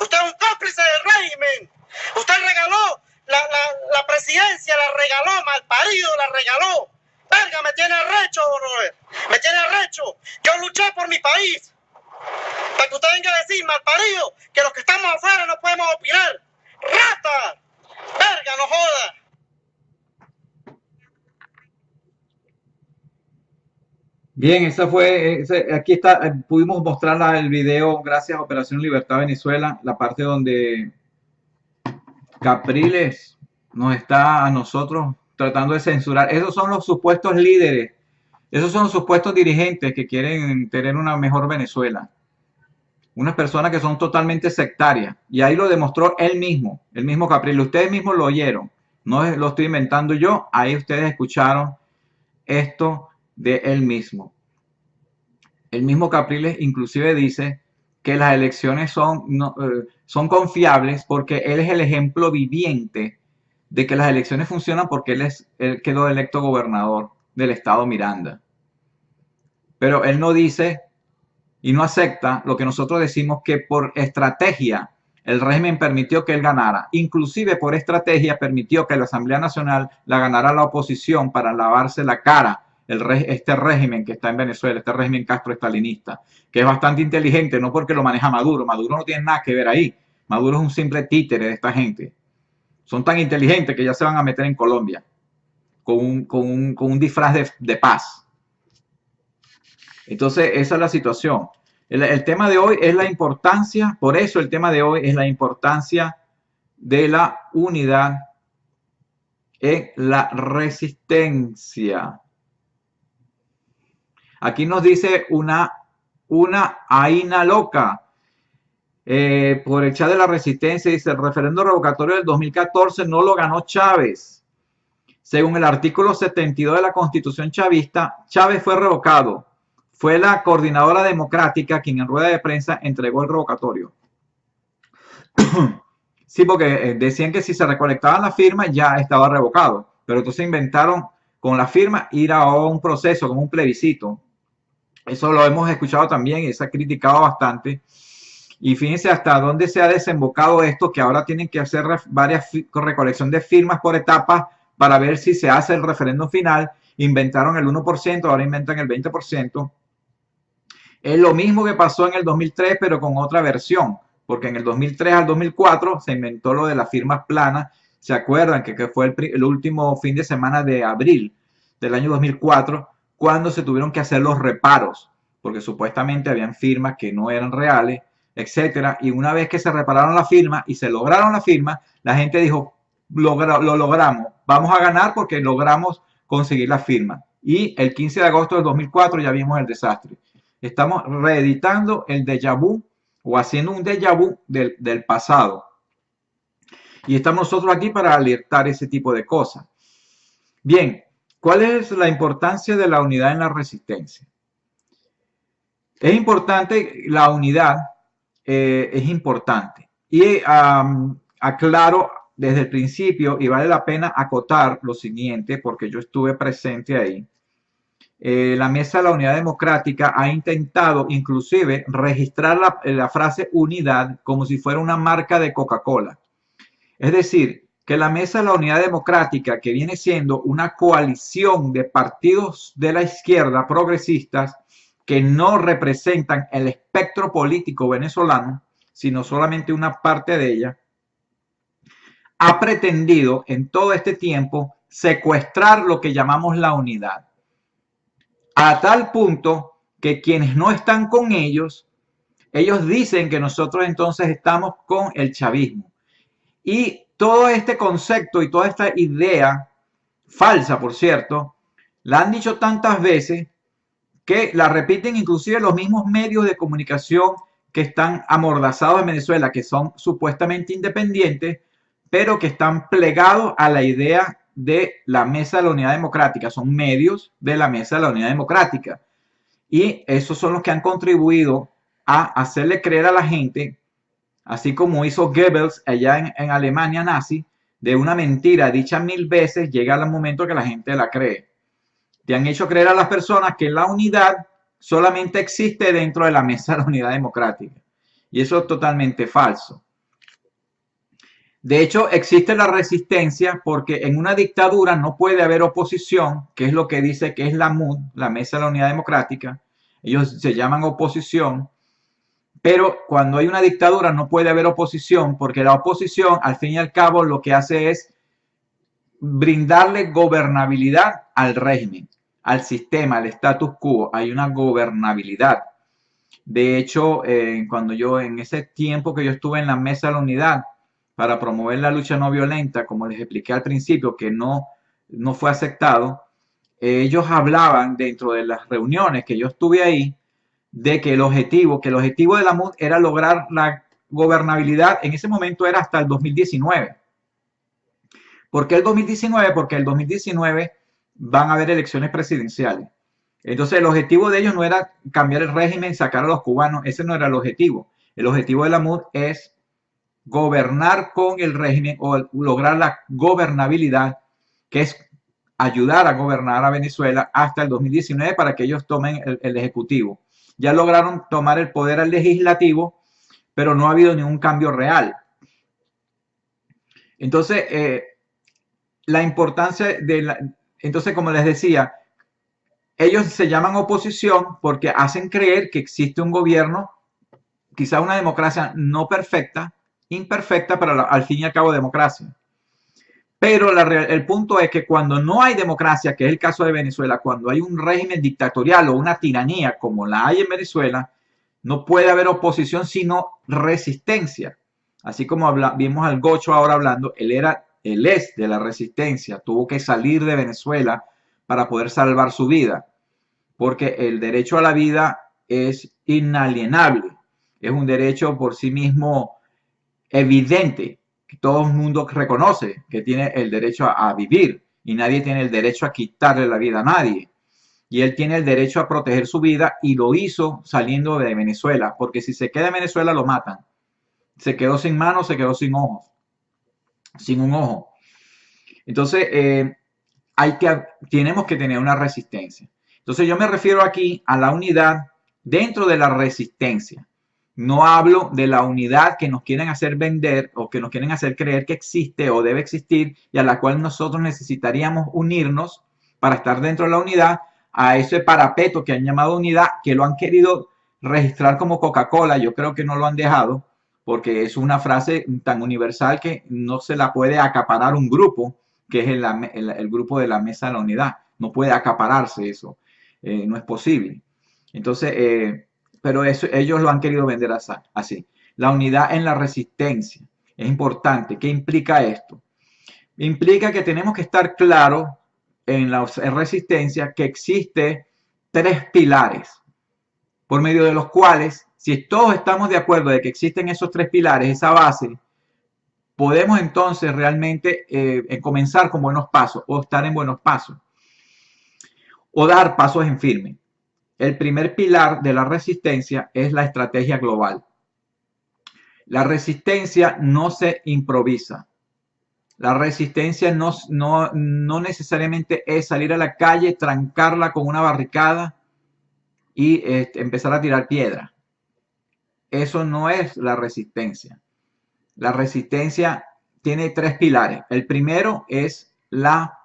Usted es un cómplice del régimen. Usted regaló la presidencia, la regaló, malparido, la regaló. Verga, me tiene arrecho, Robert. Me tiene arrecho. Yo luché por mi país. Para que usted venga a decir, malparido, que los que estamos afuera no podemos opinar. ¡Rata! ¡Verga, no joda! Bien, esa fue, aquí está, pudimos mostrar el video gracias a Operación Libertad Venezuela, la parte donde Capriles nos está a nosotros tratando de censurar. Esos son los supuestos líderes, esos son los supuestos dirigentes que quieren tener una mejor Venezuela. Unas personas que son totalmente sectarias. Y ahí lo demostró el mismo Capriles. Ustedes mismos lo oyeron. No lo estoy inventando yo. Ahí ustedes escucharon esto de él mismo. El mismo Capriles inclusive dice que las elecciones son confiables porque él es el ejemplo viviente de que las elecciones funcionan porque él quedó electo gobernador del estado Miranda. Pero él no dice y no acepta lo que nosotros decimos, que por estrategia el régimen permitió que él ganara. Inclusive por estrategia permitió que la Asamblea Nacional la ganara la oposición para lavarse la cara este régimen que está en Venezuela, este régimen Castro-estalinista, que es bastante inteligente, no porque lo maneja Maduro. Maduro no tiene nada que ver ahí. Maduro es un simple títere de esta gente. Son tan inteligentes que ya se van a meter en Colombia con un disfraz de paz. Entonces, esa es la situación. El tema de hoy es la importancia, por eso el tema de hoy es la importancia de la unidad en la resistencia. Aquí nos dice una Aina loca. Por el chat de la resistencia, dice: el referendo revocatorio del 2014 no lo ganó Chávez. Según el artículo 72 de la Constitución chavista, Chávez fue revocado. Fue la coordinadora democrática quien en rueda de prensa entregó el revocatorio. Sí, porque decían que si se recolectaban las firmas ya estaba revocado. Pero entonces inventaron con la firma ir a un proceso, como un plebiscito. Eso lo hemos escuchado también y se ha criticado bastante. Y fíjense hasta dónde se ha desembocado esto, que ahora tienen que hacer varias recolección de firmas por etapas para ver si se hace el referéndum final. Inventaron el 1%, ahora inventan el 20%. Es lo mismo que pasó en el 2003, pero con otra versión, porque en el 2003 al 2004 se inventó lo de las firmas planas. ¿Se acuerdan que fue el último fin de semana de abril del año 2004, cuando se tuvieron que hacer los reparos, porque supuestamente habían firmas que no eran reales, etcétera? Y una vez que se repararon las firmas y se lograron las firmas, la gente dijo: lo logramos, vamos a ganar porque logramos conseguir la firma. Y el 15 de agosto del 2004 ya vimos el desastre. Estamos reeditando el déjà vu o haciendo un déjà vu del pasado. Y estamos nosotros aquí para alertar ese tipo de cosas. Bien, ¿cuál es la importancia de la unidad en la resistencia? Es importante, la unidad es importante. Y aclaro desde el principio, y vale la pena acotar lo siguiente, porque yo estuve presente ahí. La Mesa de la Unidad Democrática ha intentado inclusive registrar la frase unidad como si fuera una marca de Coca-Cola. Es decir, que la Mesa de la Unidad Democrática, que viene siendo una coalición de partidos de la izquierda progresistas que no representan el espectro político venezolano, sino solamente una parte de ella, ha pretendido en todo este tiempo secuestrar lo que llamamos la unidad, a tal punto que quienes no están con ellos dicen que nosotros entonces estamos con el chavismo. Y todo este concepto y toda esta idea, falsa por cierto, la han dicho tantas veces que la repiten inclusive los mismos medios de comunicación que están amordazados en Venezuela, que son supuestamente independientes, pero que están plegados a la idea de la Mesa de la Unidad Democrática. Son medios de la Mesa de la Unidad Democrática. Y esos son los que han contribuido a hacerle creer a la gente, así como hizo Goebbels allá en Alemania nazi, de una mentira dicha 1000 veces, llega al momento que la gente la cree. Te han hecho creer a las personas que la unidad solamente existe dentro de la Mesa de la Unidad Democrática. Y eso es totalmente falso. De hecho, existe la resistencia porque en una dictadura no puede haber oposición, que es lo que dice que es la MUD, la Mesa de la Unidad Democrática. Ellos se llaman oposición. Pero cuando hay una dictadura no puede haber oposición, porque la oposición, al fin y al cabo, lo que hace es brindarle gobernabilidad al régimen, al sistema, al status quo. Hay una gobernabilidad. De hecho, cuando yo, en ese tiempo que yo estuve en la Mesa de la Unidad para promover la lucha no violenta, como les expliqué al principio, que no fue aceptado, ellos hablaban dentro de las reuniones que yo estuve ahí, de que el objetivo de la MUD era lograr la gobernabilidad. En ese momento era hasta el 2019. ¿Por qué el 2019? Porque el 2019 van a haber elecciones presidenciales. Entonces el objetivo de ellos no era cambiar el régimen, sacar a los cubanos. Ese no era el objetivo. El objetivo de la MUD es gobernar con el régimen o lograr la gobernabilidad, que es ayudar a gobernar a Venezuela hasta el 2019 para que ellos tomen el ejecutivo. Ya lograron tomar el poder al legislativo, pero no ha habido ningún cambio real. Entonces, la importancia de entonces, como les decía, ellos se llaman oposición porque hacen creer que existe un gobierno, quizá una democracia no perfecta, imperfecta, pero al fin y al cabo democracia. Pero el punto es que cuando no hay democracia, que es el caso de Venezuela, cuando hay un régimen dictatorial o una tiranía como la hay en Venezuela, no puede haber oposición sino resistencia. Así como vimos al Gocho ahora hablando, él es de la resistencia, tuvo que salir de Venezuela para poder salvar su vida, porque el derecho a la vida es inalienable, es un derecho por sí mismo evidente, que todo el mundo reconoce que tiene el derecho a vivir y nadie tiene el derecho a quitarle la vida a nadie. Y él tiene el derecho a proteger su vida y lo hizo saliendo de Venezuela, porque si se queda en Venezuela lo matan. Se quedó sin manos, se quedó sin ojos, sin un ojo. Entonces, tenemos que tener una resistencia. Entonces, yo me refiero aquí a la unidad dentro de la resistencia. No hablo de la unidad que nos quieren hacer vender o que nos quieren hacer creer que existe o debe existir y a la cual nosotros necesitaríamos unirnos para estar dentro de la unidad, a ese parapeto que han llamado unidad, que lo han querido registrar como Coca-Cola. Yo creo que no lo han dejado porque es una frase tan universal que no se la puede acaparar un grupo, que es el grupo de la Mesa de la Unidad. No puede acapararse eso, no es posible. Entonces, pero eso ellos lo han querido vender así. La unidad en la resistencia es importante. ¿Qué implica esto? Implica que tenemos que estar claros en la resistencia que existe 3 pilares por medio de los cuales, si todos estamos de acuerdo de que existen esos 3 pilares, esa base, podemos entonces realmente comenzar con buenos pasos o estar en buenos pasos o dar pasos en firme. El primer pilar de la resistencia es la estrategia global. La resistencia no se improvisa. La resistencia no necesariamente es salir a la calle, trancarla con una barricada y empezar a tirar piedra. Eso no es la resistencia. La resistencia tiene tres pilares. El primero es la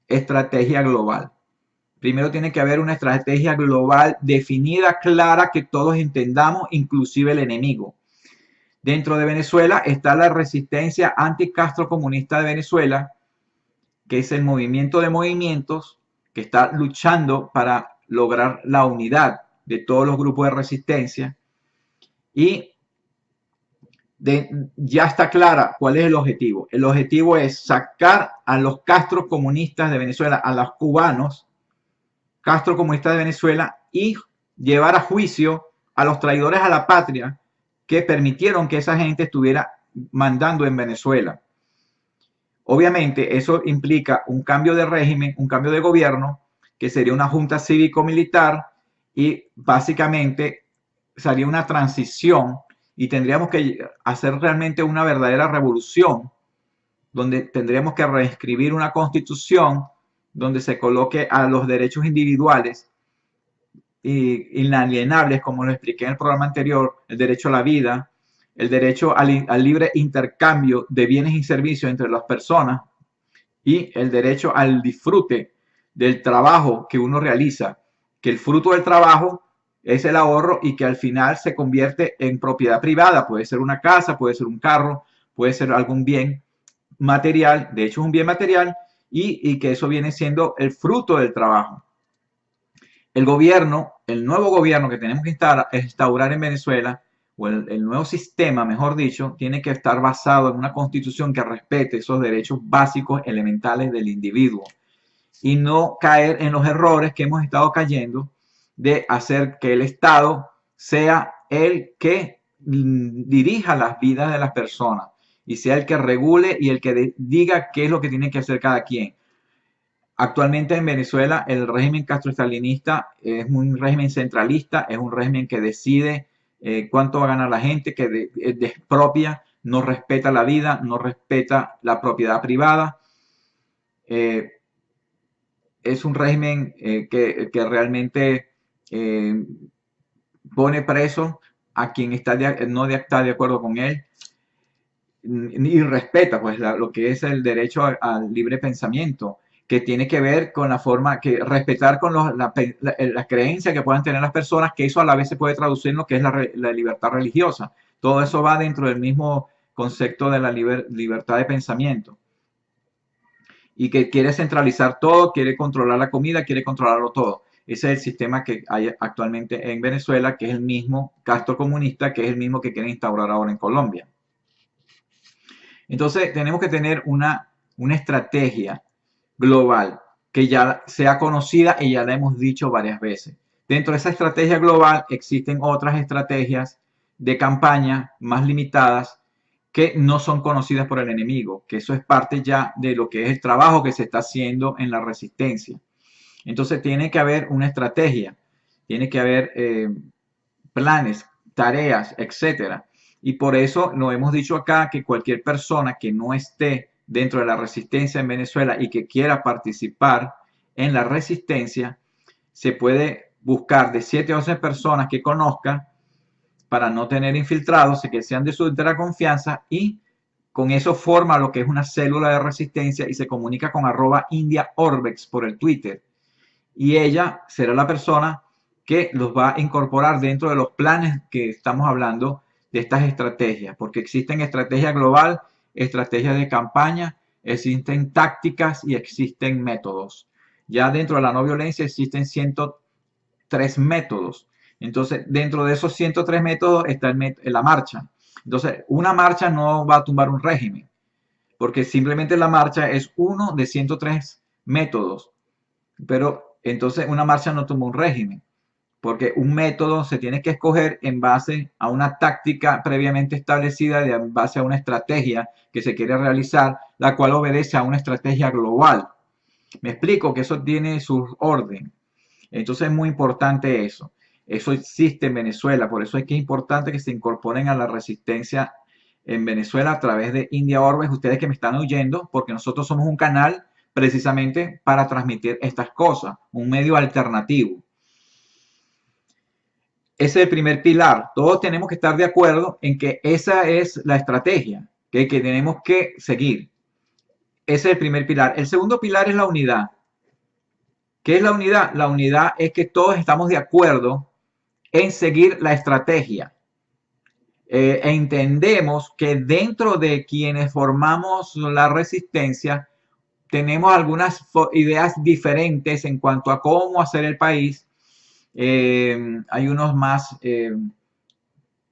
estrategia global. Primero tiene que haber una estrategia global definida, clara, que todos entendamos, inclusive el enemigo. Dentro de Venezuela está la resistencia anti-Castro comunista de Venezuela, que es el movimiento de movimientos que está luchando para lograr la unidad de todos los grupos de resistencia. Y ya está clara cuál es el objetivo. El objetivo es sacar a los Castro comunistas de Venezuela, a los cubanos, Castro comunistas de Venezuela, y llevar a juicio a los traidores a la patria que permitieron que esa gente estuviera mandando en Venezuela. Obviamente eso implica un cambio de régimen, un cambio de gobierno, que sería una junta cívico-militar, y básicamente sería una transición y tendríamos que hacer realmente una verdadera revolución, donde tendríamos que reescribir una constitución donde se coloque a los derechos individuales inalienables, como lo expliqué en el programa anterior, el derecho a la vida, el derecho al libre intercambio de bienes y servicios entre las personas y el derecho al disfrute del trabajo que uno realiza, que el fruto del trabajo es el ahorro y que al final se convierte en propiedad privada. Puede ser una casa, puede ser un carro, puede ser algún bien material, de hecho es un bien material, y que eso viene siendo el fruto del trabajo. El gobierno, el nuevo gobierno que tenemos que instaurar en Venezuela, o el nuevo sistema, mejor dicho, tiene que estar basado en una constitución que respete esos derechos básicos elementales del individuo y no caer en los errores que hemos estado cayendo de hacer que el Estado sea el que dirija las vidas de las personas y sea el que regule y el que diga qué es lo que tiene que hacer cada quien. Actualmente en Venezuela el régimen castroestalinista es un régimen centralista, es un régimen que decide cuánto va a ganar la gente, que despropia, no respeta la vida, no respeta la propiedad privada. Es un régimen que realmente pone preso a quien no está de acuerdo con él y respeta pues lo que es el derecho al libre pensamiento, que tiene que ver con la forma que respetar con la creencia que puedan tener las personas, que eso a la vez se puede traducir en lo que es la libertad religiosa. Todo eso va dentro del mismo concepto de la libertad de pensamiento. Y que quiere centralizar todo, quiere controlar la comida, quiere controlarlo todo. Ese es el sistema que hay actualmente en Venezuela, que es el mismo Castro comunista, que es el mismo que quieren instaurar ahora en Colombia. Entonces tenemos que tener una estrategia global que ya sea conocida y ya la hemos dicho varias veces. Dentro de esa estrategia global existen otras estrategias de campaña más limitadas que no son conocidas por el enemigo, que eso es parte ya de lo que es el trabajo que se está haciendo en la resistencia. Entonces tiene que haber una estrategia, tiene que haber planes, tareas, etcétera. Y por eso lo hemos dicho acá, que cualquier persona que no esté dentro de la resistencia en Venezuela y que quiera participar en la resistencia, se puede buscar de 7 a 11 personas que conozca para no tener infiltrados, que sean de su entera confianza, y con eso forma lo que es una célula de resistencia y se comunica con @indiaorbex por el Twitter. Y ella será la persona que los va a incorporar dentro de los planes que estamos hablando de estas estrategias, porque existen estrategias global, estrategias de campaña, existen tácticas y existen métodos. Ya dentro de la no violencia existen 103 métodos. Entonces, dentro de esos 103 métodos está la marcha. Entonces, una marcha no va a tumbar un régimen, porque simplemente la marcha es uno de 103 métodos. Pero entonces una marcha no tumba un régimen, porque un método se tiene que escoger en base a una táctica previamente establecida, en base a una estrategia que se quiere realizar, la cual obedece a una estrategia global. Me explico que eso tiene su orden. Entonces es muy importante eso. Eso existe en Venezuela, por eso es que es importante que se incorporen a la resistencia en Venezuela a través de India Orbex, ustedes que me están oyendo, porque nosotros somos un canal precisamente para transmitir estas cosas, un medio alternativo. Ese es el primer pilar. Todos tenemos que estar de acuerdo en que esa es la estrategia. que tenemos que seguir. Ese es el primer pilar. El segundo pilar es la unidad. ¿Qué es la unidad? La unidad es que todos estamos de acuerdo en seguir la estrategia. Entendemos que dentro de quienes formamos la resistencia tenemos algunas ideas diferentes en cuanto a cómo hacer el país. Hay unos más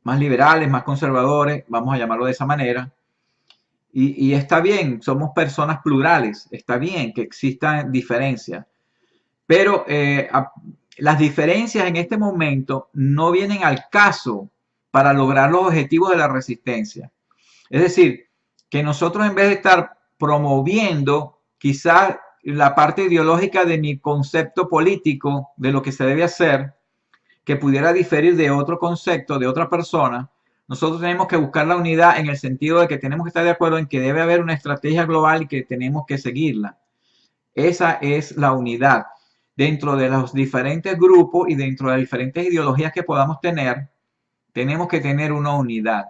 liberales, más conservadores, vamos a llamarlo de esa manera. Y está bien, somos personas plurales, está bien que existan diferencias, pero las diferencias en este momento no vienen al caso para lograr los objetivos de la resistencia. Es decir, que nosotros en vez de estar promoviendo quizás la parte ideológica de mi concepto político, de lo que se debe hacer, que pudiera diferir de otro concepto, de otra persona, nosotros tenemos que buscar la unidad en el sentido de que tenemos que estar de acuerdo en que debe haber una estrategia global y que tenemos que seguirla. Esa es la unidad. Dentro de los diferentes grupos y dentro de las diferentes ideologías que podamos tener, tenemos que tener una unidad.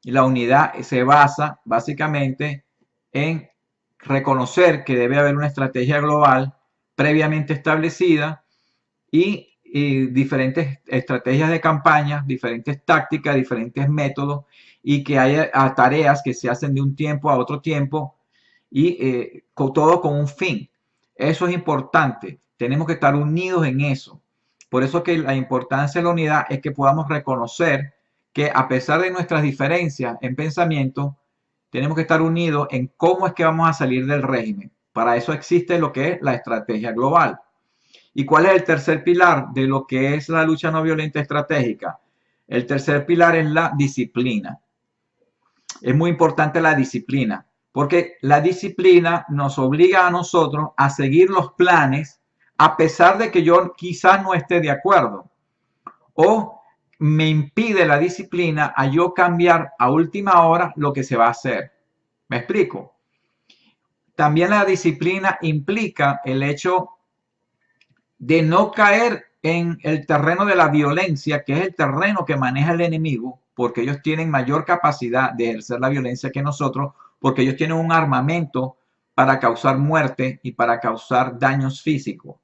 Y la unidad se basa básicamente en reconocer que debe haber una estrategia global previamente establecida y diferentes estrategias de campaña, diferentes tácticas, diferentes métodos, y que haya tareas que se hacen de un tiempo a otro tiempo y todo con un fin. Eso es importante. Tenemos que estar unidos en eso. Por eso que la importancia de la unidad es que podamos reconocer que a pesar de nuestras diferencias en pensamiento, tenemos que estar unidos en cómo es que vamos a salir del régimen. Para eso existe lo que es la estrategia global. ¿Y cuál es el tercer pilar de lo que es la lucha no violenta estratégica? El tercer pilar es la disciplina. Es muy importante la disciplina, porque la disciplina nos obliga a nosotros a seguir los planes a pesar de que yo quizás no esté de acuerdo. O me impide la disciplina a yo cambiar a última hora lo que se va a hacer. ¿Me explico? También la disciplina implica el hecho de no caer en el terreno de la violencia, que es el terreno que maneja el enemigo, porque ellos tienen mayor capacidad de ejercer la violencia que nosotros, porque ellos tienen un armamento para causar muerte y para causar daños físicos.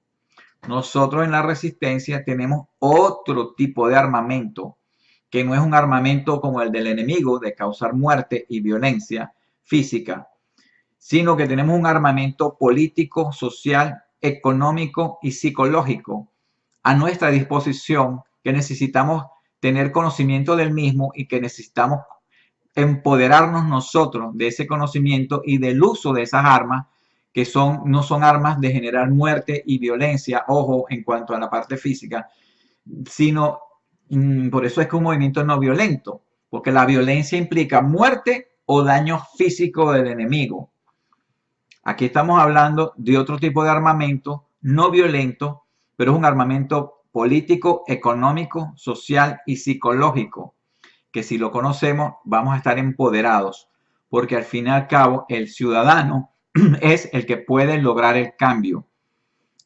Nosotros en la resistencia tenemos otro tipo de armamento, que no es un armamento como el del enemigo de causar muerte y violencia física, sino que tenemos un armamento político, social, económico y psicológico a nuestra disposición, que necesitamos tener conocimiento del mismo y que necesitamos empoderarnos nosotros de ese conocimiento y del uso de esas armas, que no son armas de generar muerte y violencia, ojo, en cuanto a la parte física, sino por eso es que un movimiento no violento, porque la violencia implica muerte o daño físico del enemigo. Aquí estamos hablando de otro tipo de armamento no violento, pero es un armamento político, económico, social y psicológico, que si lo conocemos vamos a estar empoderados, porque al fin y al cabo el ciudadano es el que puede lograr el cambio.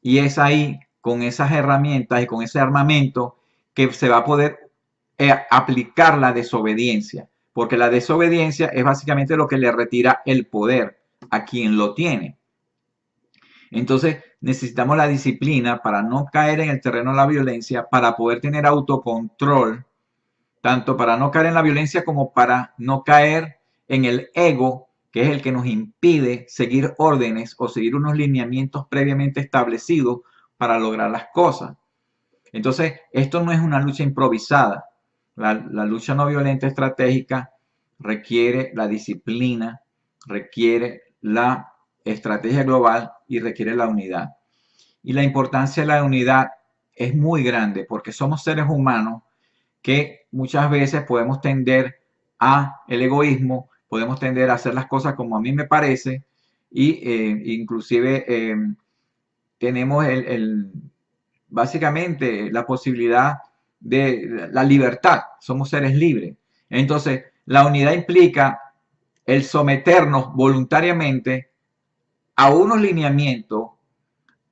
Y es ahí, con esas herramientas y con ese armamento, que se va a poder aplicar la desobediencia, porque la desobediencia es básicamente lo que le retira el poder a quien lo tiene. Entonces necesitamos la disciplina para no caer en el terreno de la violencia, para poder tener autocontrol, tanto para no caer en la violencia como para no caer en el ego, que es el que nos impide seguir órdenes o seguir unos lineamientos previamente establecidos para lograr las cosas. Entonces, esto no es una lucha improvisada. La lucha no violenta estratégica requiere la disciplina, requiere la estrategia global y requiere la unidad. Y la importancia de la unidad es muy grande porque somos seres humanos que muchas veces podemos tender a el egoísmo, podemos tender a hacer las cosas como a mí me parece y inclusive tenemos básicamente la posibilidad de la libertad, somos seres libres. Entonces, la unidad implica el someternos voluntariamente a unos lineamientos,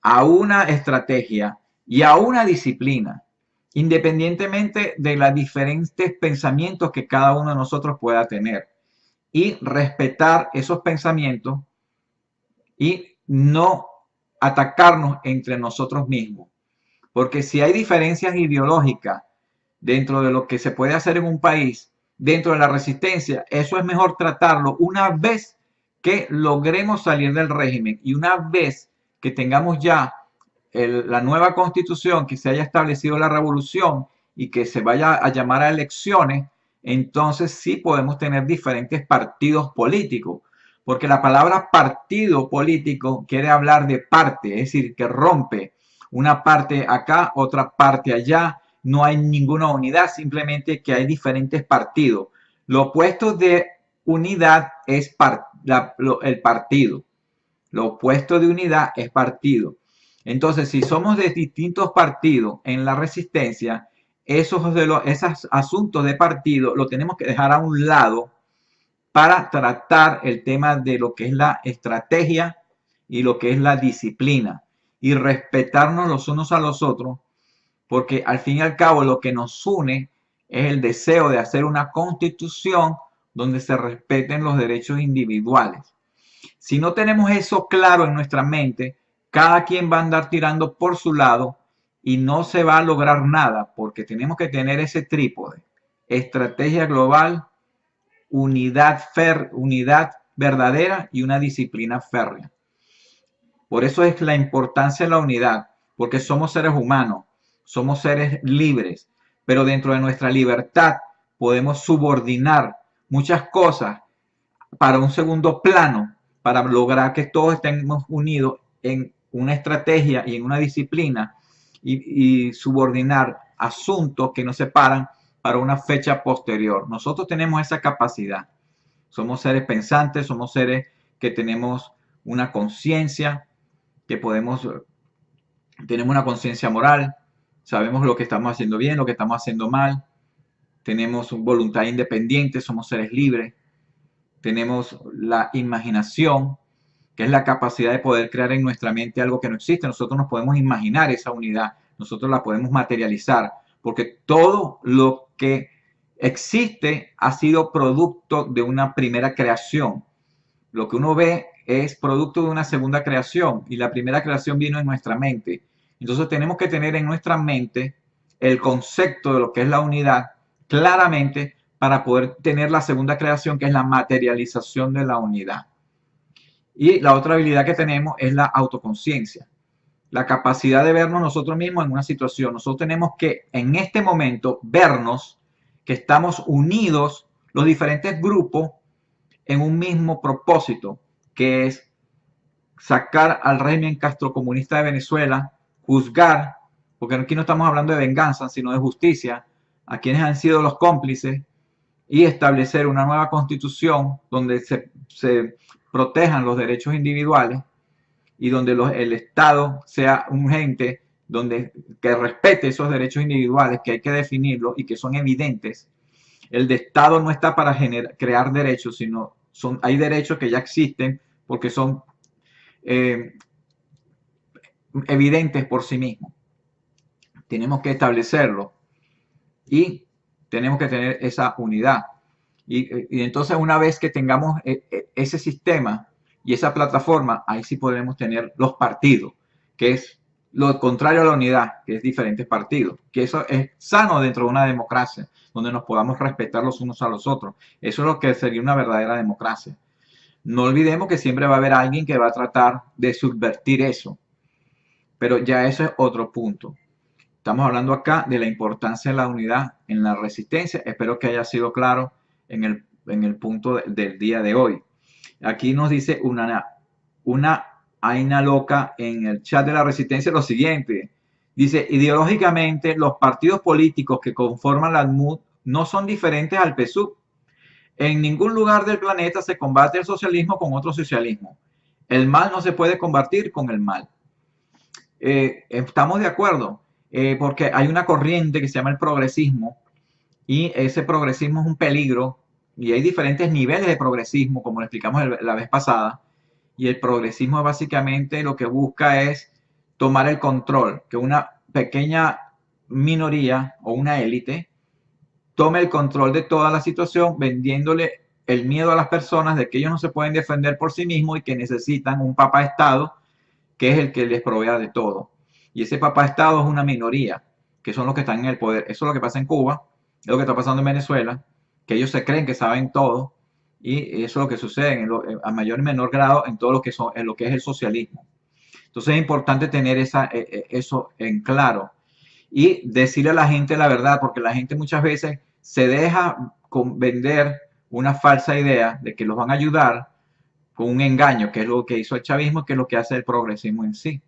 a una estrategia y a una disciplina, independientemente de los diferentes pensamientos que cada uno de nosotros pueda tener. y respetar esos pensamientos y no atacarnos entre nosotros mismos. Porque si hay diferencias ideológicas dentro de lo que se puede hacer en un país, dentro de la resistencia, eso es mejor tratarlo una vez que logremos salir del régimen y una vez que tengamos ya la nueva constitución, que se haya establecido la revolución y que se vaya a llamar a elecciones, entonces sí podemos tener diferentes partidos políticos, porque la palabra partido político quiere hablar de parte, es decir, que rompe una parte acá, otra parte allá, no hay ninguna unidad, simplemente que hay diferentes partidos. Lo opuesto de unidad es el partido. Lo opuesto de unidad es partido. Entonces, si somos de distintos partidos en la resistencia, esos asuntos de partido lo tenemos que dejar a un lado para tratar el tema de lo que es la estrategia y lo que es la disciplina y respetarnos los unos a los otros, porque al fin y al cabo lo que nos une es el deseo de hacer una constitución donde se respeten los derechos individuales. Si no tenemos eso claro en nuestra mente, cada quien va a andar tirando por su lado y no se va a lograr nada, porque tenemos que tener ese trípode: estrategia global, unidad verdadera y una disciplina férrea. Por eso es la importancia de la unidad, porque somos seres humanos, somos seres libres, pero dentro de nuestra libertad podemos subordinar muchas cosas para un segundo plano, para lograr que todos estemos unidos en una estrategia y en una disciplina y subordinar asuntos que nos separan para una fecha posterior. Nosotros tenemos esa capacidad. Somos seres pensantes, somos seres que tenemos una conciencia, que tenemos una conciencia moral, sabemos lo que estamos haciendo bien, lo que estamos haciendo mal, tenemos voluntad independiente, somos seres libres, tenemos la imaginación, que es la capacidad de poder crear en nuestra mente algo que no existe. Nosotros nos podemos imaginar esa unidad, nosotros la podemos materializar, porque todo lo que existe ha sido producto de una primera creación. Lo que uno ve es producto de una segunda creación y la primera creación vino en nuestra mente. Entonces tenemos que tener en nuestra mente el concepto de lo que es la unidad claramente para poder tener la segunda creación, que es la materialización de la unidad. Y la otra habilidad que tenemos es la autoconciencia, la capacidad de vernos nosotros mismos en una situación. Nosotros tenemos que en este momento vernos que estamos unidos los diferentes grupos en un mismo propósito, que es sacar al régimen castrocomunista de Venezuela, juzgar, porque aquí no estamos hablando de venganza, sino de justicia, a quienes han sido los cómplices, y establecer una nueva constitución donde se protejan los derechos individuales y donde el Estado sea un ente que respete esos derechos individuales, que hay que definirlos y que son evidentes. El Estado no está para crear derechos, sino hay derechos que ya existen porque son evidentes por sí mismos. Tenemos que establecerlo y tenemos que tener esa unidad. Y entonces una vez que tengamos ese sistema y esa plataforma, ahí sí podremos tener los partidos, que es lo contrario a la unidad, que es diferentes partidos, que eso es sano dentro de una democracia, donde nos podamos respetar los unos a los otros. Eso es lo que sería una verdadera democracia. No olvidemos que siempre va a haber alguien que va a tratar de subvertir eso, pero ya eso es otro punto. Estamos hablando acá de la importancia de la unidad en la resistencia. Espero que haya sido claro en el punto del día de hoy. Aquí nos dice una Aina Loca en el chat de la resistencia lo siguiente. Dice: ideológicamente los partidos políticos que conforman la ANMUD no son diferentes al PSUV. En ningún lugar del planeta se combate el socialismo con otro socialismo. El mal no se puede combatir con el mal. Estamos de acuerdo. Porque hay una corriente que se llama el progresismo y ese progresismo es un peligro y hay diferentes niveles de progresismo, como lo explicamos la vez pasada, y el progresismo básicamente lo que busca es tomar el control, que una pequeña minoría o una élite tome el control de toda la situación vendiéndole el miedo a las personas de que ellos no se pueden defender por sí mismos y que necesitan un papá Estado que es el que les provea de todo. Y ese papá Estado es una minoría, que son los que están en el poder. Eso es lo que pasa en Cuba, es lo que está pasando en Venezuela, que ellos se creen que saben todo, y eso es lo que sucede a mayor y menor grado en todo en lo que es el socialismo. Entonces es importante tener eso en claro y decirle a la gente la verdad, porque la gente muchas veces se deja vender una falsa idea de que los van a ayudar con un engaño, que es lo que hizo el chavismo, que es lo que hace el progresismo en sí.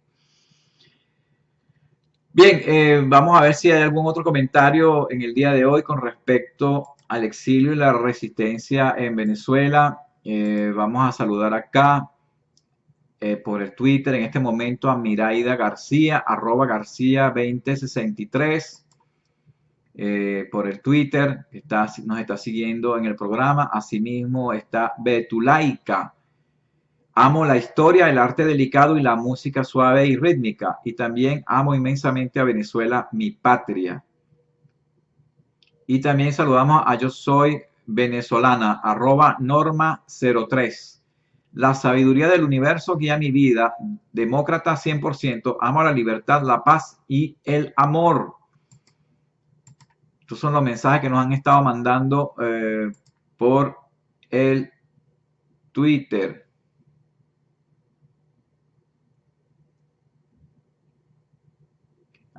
Bien, vamos a ver si hay algún otro comentario en el día de hoy con respecto al exilio y la resistencia en Venezuela. Vamos a saludar acá por el Twitter en este momento a Miraida García, @García2063. Por el Twitter, nos está siguiendo en el programa. Asimismo está Betulaika. Amo la historia, el arte delicado y la música suave y rítmica. Y también amo inmensamente a Venezuela, mi patria. Y también saludamos a Yo Soy Venezolana, @Norma03. La sabiduría del universo guía mi vida. Demócrata 100%. Amo la libertad, la paz y el amor. Estos son los mensajes que nos han estado mandando por el Twitter.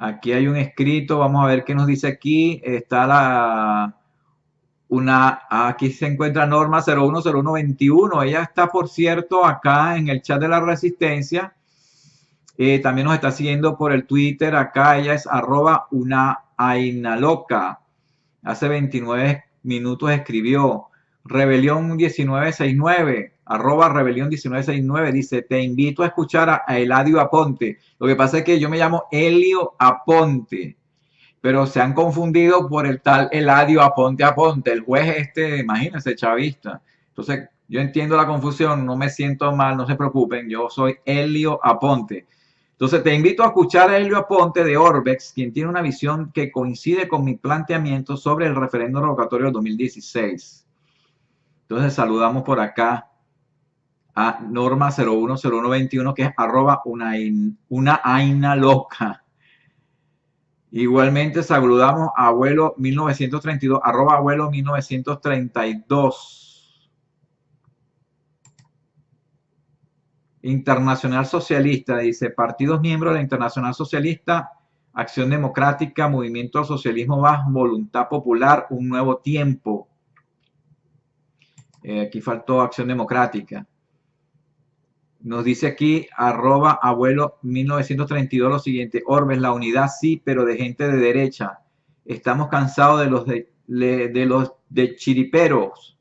Aquí hay un escrito, vamos a ver qué nos dice aquí. Está aquí se encuentra Norma 010121. Ella está, por cierto, acá en el chat de la Resistencia. También nos está siguiendo por el Twitter. Acá ella es @UnaAinaloca. Hace 29 minutos escribió Rebelión 1969, @Rebelión 1969. Dice, te invito a escuchar a Eladio Aponte. Lo que pasa es que yo me llamo Elio Aponte, pero se han confundido por el tal Eladio Aponte, el juez imagínense, chavista. Entonces, yo entiendo la confusión, no me siento mal, no se preocupen, yo soy Elio Aponte. Entonces, te invito a escuchar a Elio Aponte de Orbex, quien tiene una visión que coincide con mi planteamiento sobre el referéndum revocatorio del 2016. Entonces, saludamos por acá a Norma 010121, que es @UnaAinaloca. Igualmente saludamos a Abuelo 1932, @Abuelo 1932. Internacional Socialista, dice, partidos miembros de la Internacional Socialista, Acción Democrática, Movimiento al Socialismo Bajo, Voluntad Popular, Un Nuevo Tiempo. Aquí faltó Acción Democrática. Nos dice aquí, @Abuelo 1932, lo siguiente, Orbes, la unidad sí, pero de gente de derecha. Estamos cansados de los de chiriperos,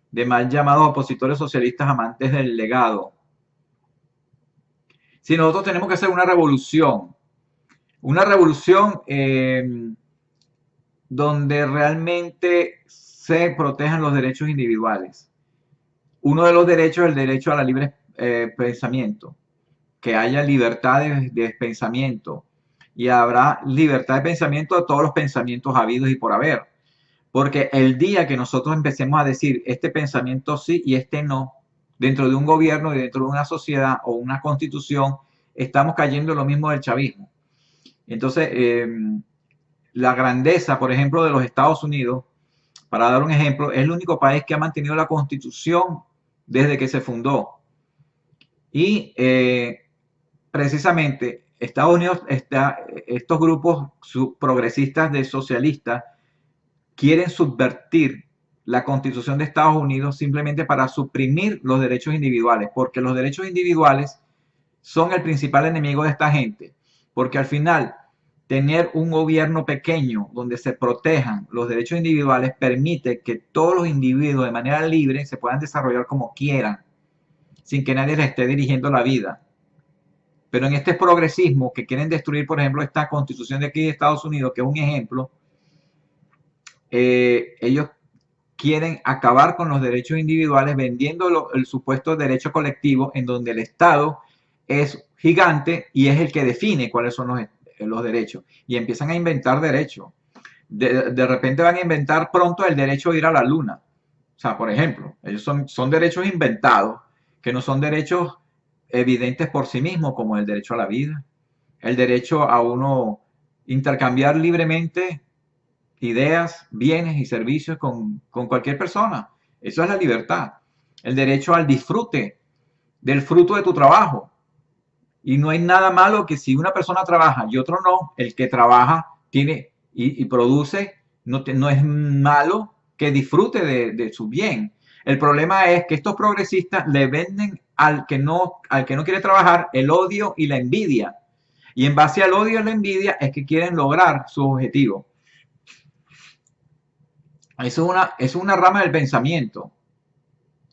de mal llamados opositores socialistas amantes del legado. Si nosotros tenemos que hacer una revolución donde realmente se protejan los derechos individuales. Uno de los derechos es el derecho a la libre pensamiento, que haya libertad de pensamiento, y habrá libertad de pensamiento de todos los pensamientos habidos y por haber. Porque el día que nosotros empecemos a decir este pensamiento sí y este no, dentro de un gobierno y dentro de una sociedad o una constitución, estamos cayendo en lo mismo del chavismo. Entonces, la grandeza, por ejemplo, de los Estados Unidos, para dar un ejemplo, es el único país que ha mantenido la constitución desde que se fundó. Y precisamente Estados Unidos, estos grupos progresistas de socialistas quieren subvertir la Constitución de Estados Unidos simplemente para suprimir los derechos individuales, porque los derechos individuales son el principal enemigo de esta gente, porque al final tener un gobierno pequeño donde se protejan los derechos individuales permite que todos los individuos de manera libre se puedan desarrollar como quieran, sin que nadie les esté dirigiendo la vida. Pero en este progresismo que quieren destruir, por ejemplo, esta Constitución de aquí de Estados Unidos, que es un ejemplo, ellos quieren acabar con los derechos individuales vendiendo el supuesto derecho colectivo, en donde el Estado es gigante y es el que define cuáles son los derechos, y empiezan a inventar derechos. De repente van a inventar pronto el derecho a ir a la luna. O sea, por ejemplo, ellos son derechos inventados, que no son derechos evidentes por sí mismos, como el derecho a la vida, el derecho a uno intercambiar libremente ideas, bienes y servicios con cualquier persona. Eso es la libertad. El derecho al disfrute del fruto de tu trabajo. Y no hay nada malo que si una persona trabaja y otro no, el que trabaja tiene y produce, no es malo que disfrute de su bien. El problema es que estos progresistas le venden al que no quiere trabajar el odio y la envidia. Y en base al odio y la envidia es que quieren lograr su objetivo. Es una rama del pensamiento,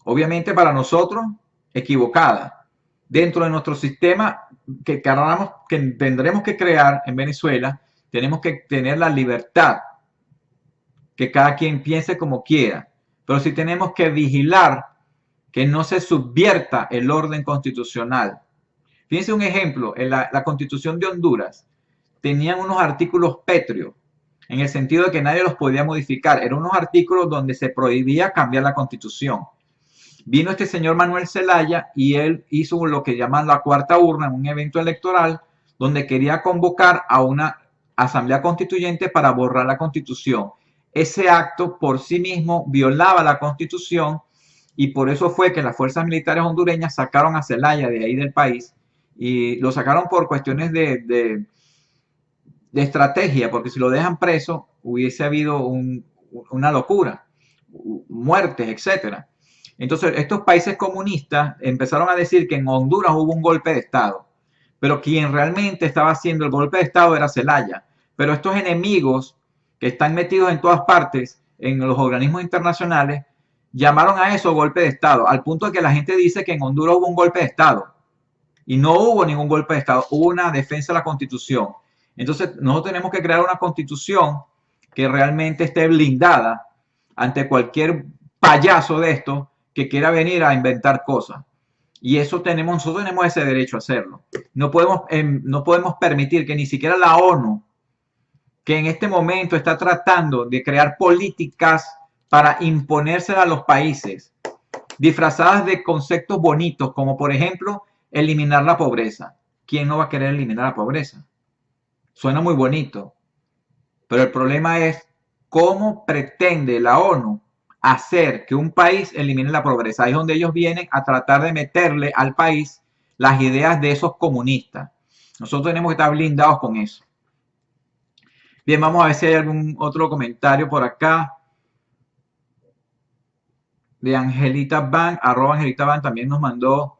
obviamente para nosotros equivocada. Dentro de nuestro sistema que tendremos que crear en Venezuela, tenemos que tener la libertad, que cada quien piense como quiera, pero sí tenemos que vigilar que no se subvierta el orden constitucional. Fíjense un ejemplo, en la Constitución de Honduras tenían unos artículos pétreos, en el sentido de que nadie los podía modificar. Eran unos artículos donde se prohibía cambiar la Constitución. Vino este señor Manuel Zelaya y él hizo lo que llaman la cuarta urna en un evento electoral donde quería convocar a una asamblea constituyente para borrar la Constitución. Ese acto por sí mismo violaba la Constitución y por eso fue que las fuerzas militares hondureñas sacaron a Zelaya de ahí del país y lo sacaron por cuestiones de estrategia, porque si lo dejan preso hubiese habido una locura, muertes, etcétera. Entonces estos países comunistas empezaron a decir que en Honduras hubo un golpe de Estado, pero quien realmente estaba haciendo el golpe de Estado era Zelaya. Pero estos enemigos que están metidos en todas partes, en los organismos internacionales, llamaron a eso golpe de Estado, al punto de que la gente dice que en Honduras hubo un golpe de Estado. Y no hubo ningún golpe de Estado, hubo una defensa de la Constitución. Entonces, nosotros tenemos que crear una Constitución que realmente esté blindada ante cualquier payaso de esto que quiera venir a inventar cosas. Y eso nosotros tenemos ese derecho a hacerlo. No podemos permitir que ni siquiera la ONU, que en este momento está tratando de crear políticas para imponérselas a los países, disfrazadas de conceptos bonitos, como por ejemplo, eliminar la pobreza. ¿Quién no va a querer eliminar la pobreza? Suena muy bonito, pero el problema es cómo pretende la ONU hacer que un país elimine la pobreza. Ahí es donde ellos vienen a tratar de meterle al país las ideas de esos comunistas. Nosotros tenemos que estar blindados con eso. Bien, vamos a ver si hay algún otro comentario por acá. De Angelita Ban, @Angelita Ban también nos mandó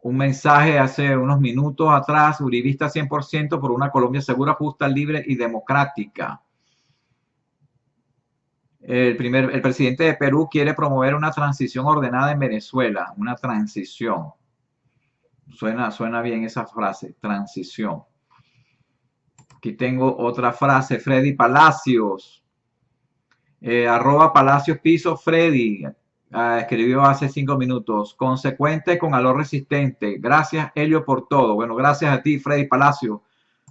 un mensaje hace unos minutos atrás: uribista 100% por una Colombia segura, justa, libre y democrática. El presidente de Perú quiere promover una transición ordenada en Venezuela. Una transición. Suena bien esa frase, transición. Aquí tengo otra frase, Freddy Palacios. @Palacios Piso Freddy. Escribió hace 5 minutos: consecuente con Aló Resistente. Gracias, Helio, por todo. Bueno, gracias a ti, Freddy Palacio,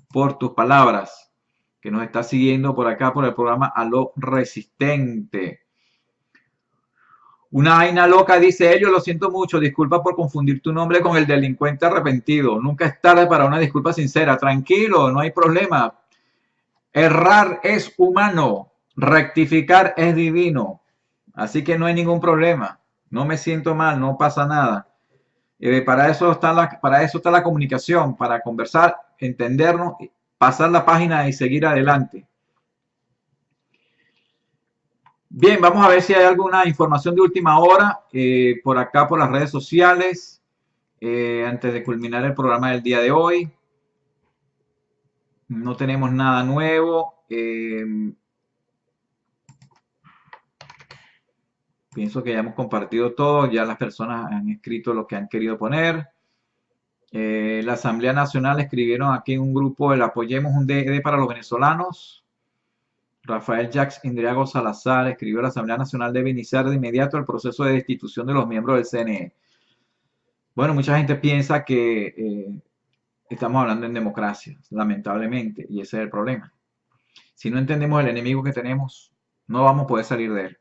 por tus palabras, que nos está siguiendo por acá por el programa Aló Resistente. Una vaina loca dice: Helio, lo siento mucho, disculpa por confundir tu nombre con el delincuente arrepentido. Nunca es tarde para una disculpa sincera. Tranquilo, no hay problema. Errar es humano, rectificar es divino. Así que no hay ningún problema. No me siento mal, no pasa nada. Para eso está la comunicación, para conversar, entendernos, pasar la página y seguir adelante. Bien, vamos a ver si hay alguna información de última hora por acá, por las redes sociales, antes de culminar el programa del día de hoy. No tenemos nada nuevo. Pienso que ya hemos compartido todo, ya las personas han escrito lo que han querido poner. La Asamblea Nacional escribieron aquí en un grupo: el apoyemos un DD para los venezolanos. Rafael Jacques Indriago Salazar escribió: la Asamblea Nacional debe iniciar de inmediato el proceso de destitución de los miembros del CNE. Bueno, mucha gente piensa que estamos hablando en democracia, lamentablemente, y ese es el problema. Si no entendemos el enemigo que tenemos, no vamos a poder salir de él.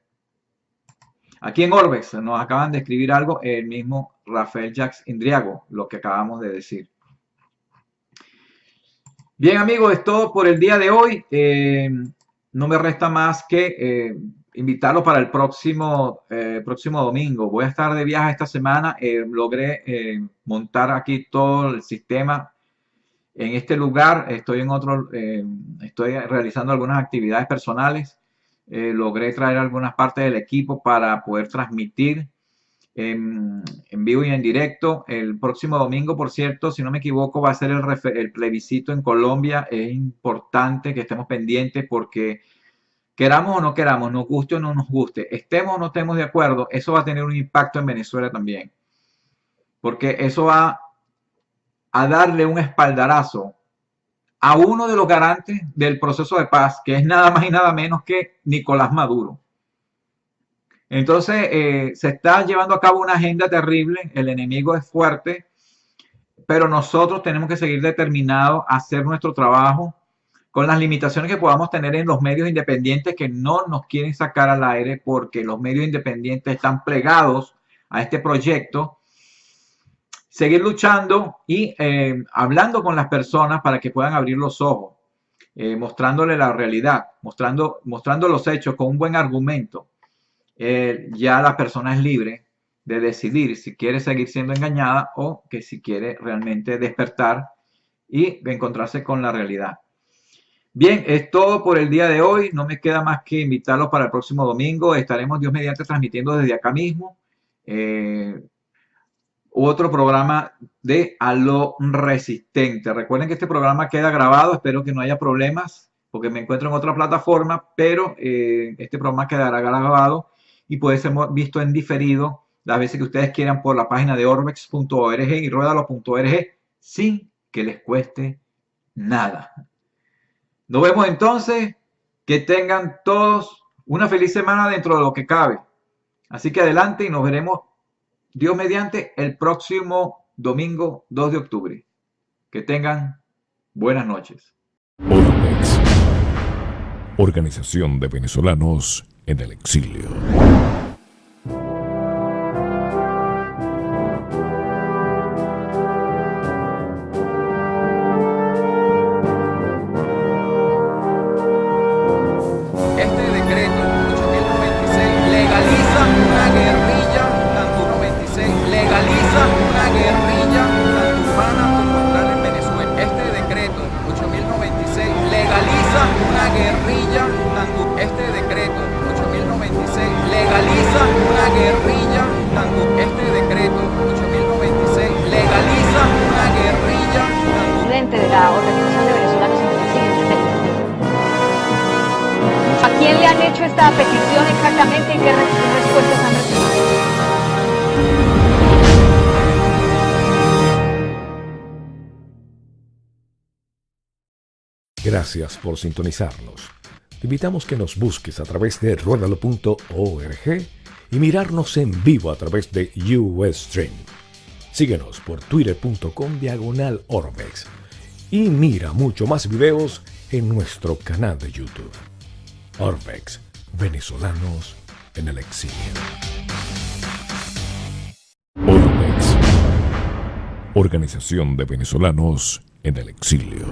Aquí en Orbex nos acaban de escribir algo el mismo Rafael Jacques Indriago, lo que acabamos de decir. Bien, amigos, es todo por el día de hoy. No me resta más que invitarlos para el próximo domingo. Voy a estar de viaje esta semana. Logré montar aquí todo el sistema en este lugar. Estoy realizando algunas actividades personales. Logré traer algunas partes del equipo para poder transmitir en vivo y en directo. El próximo domingo, por cierto, si no me equivoco, va a ser el plebiscito en Colombia. Es importante que estemos pendientes porque queramos o no queramos, nos guste o no nos guste, estemos o no estemos de acuerdo, eso va a tener un impacto en Venezuela también. Porque eso va a darle un espaldarazo a uno de los garantes del proceso de paz, que es nada más y nada menos que Nicolás Maduro. Entonces, se está llevando a cabo una agenda terrible, el enemigo es fuerte, pero nosotros tenemos que seguir determinados a hacer nuestro trabajo con las limitaciones que podamos tener en los medios independientes que no nos quieren sacar al aire porque los medios independientes están plegados a este proyecto. Seguir luchando y hablando con las personas para que puedan abrir los ojos, mostrándole la realidad, mostrando los hechos con un buen argumento. Ya la persona es libre de decidir si quiere seguir siendo engañada o que si quiere realmente despertar y encontrarse con la realidad. Bien, es todo por el día de hoy. No me queda más que invitarlos para el próximo domingo. Estaremos, Dios mediante, transmitiendo desde acá mismo otro programa de A lo Resistente. Recuerden que este programa queda grabado. Espero que no haya problemas porque me encuentro en otra plataforma, pero este programa quedará grabado y puede ser visto en diferido las veces que ustedes quieran por la página de orbex.org y ruedalo.org sin que les cueste nada. Nos vemos entonces. Que tengan todos una feliz semana dentro de lo que cabe. Así que adelante y nos veremos, Dios mediante, el próximo domingo 2 de octubre. Que tengan buenas noches. Orbex, Organización de Venezolanos en el Exilio. De la Organización de Venezolanos en el Exilio. ¿A quién le han hecho esta petición exactamente y qué respuestas han recibido? Gracias por sintonizarnos. Te invitamos que nos busques a través de ruedalo.org y mirarnos en vivo a través de Ustream. Síguenos por twitter.com/Orbex. Y mira mucho más videos en nuestro canal de YouTube. Orbex, Venezolanos en el Exilio. Orbex, Organización de Venezolanos en el Exilio.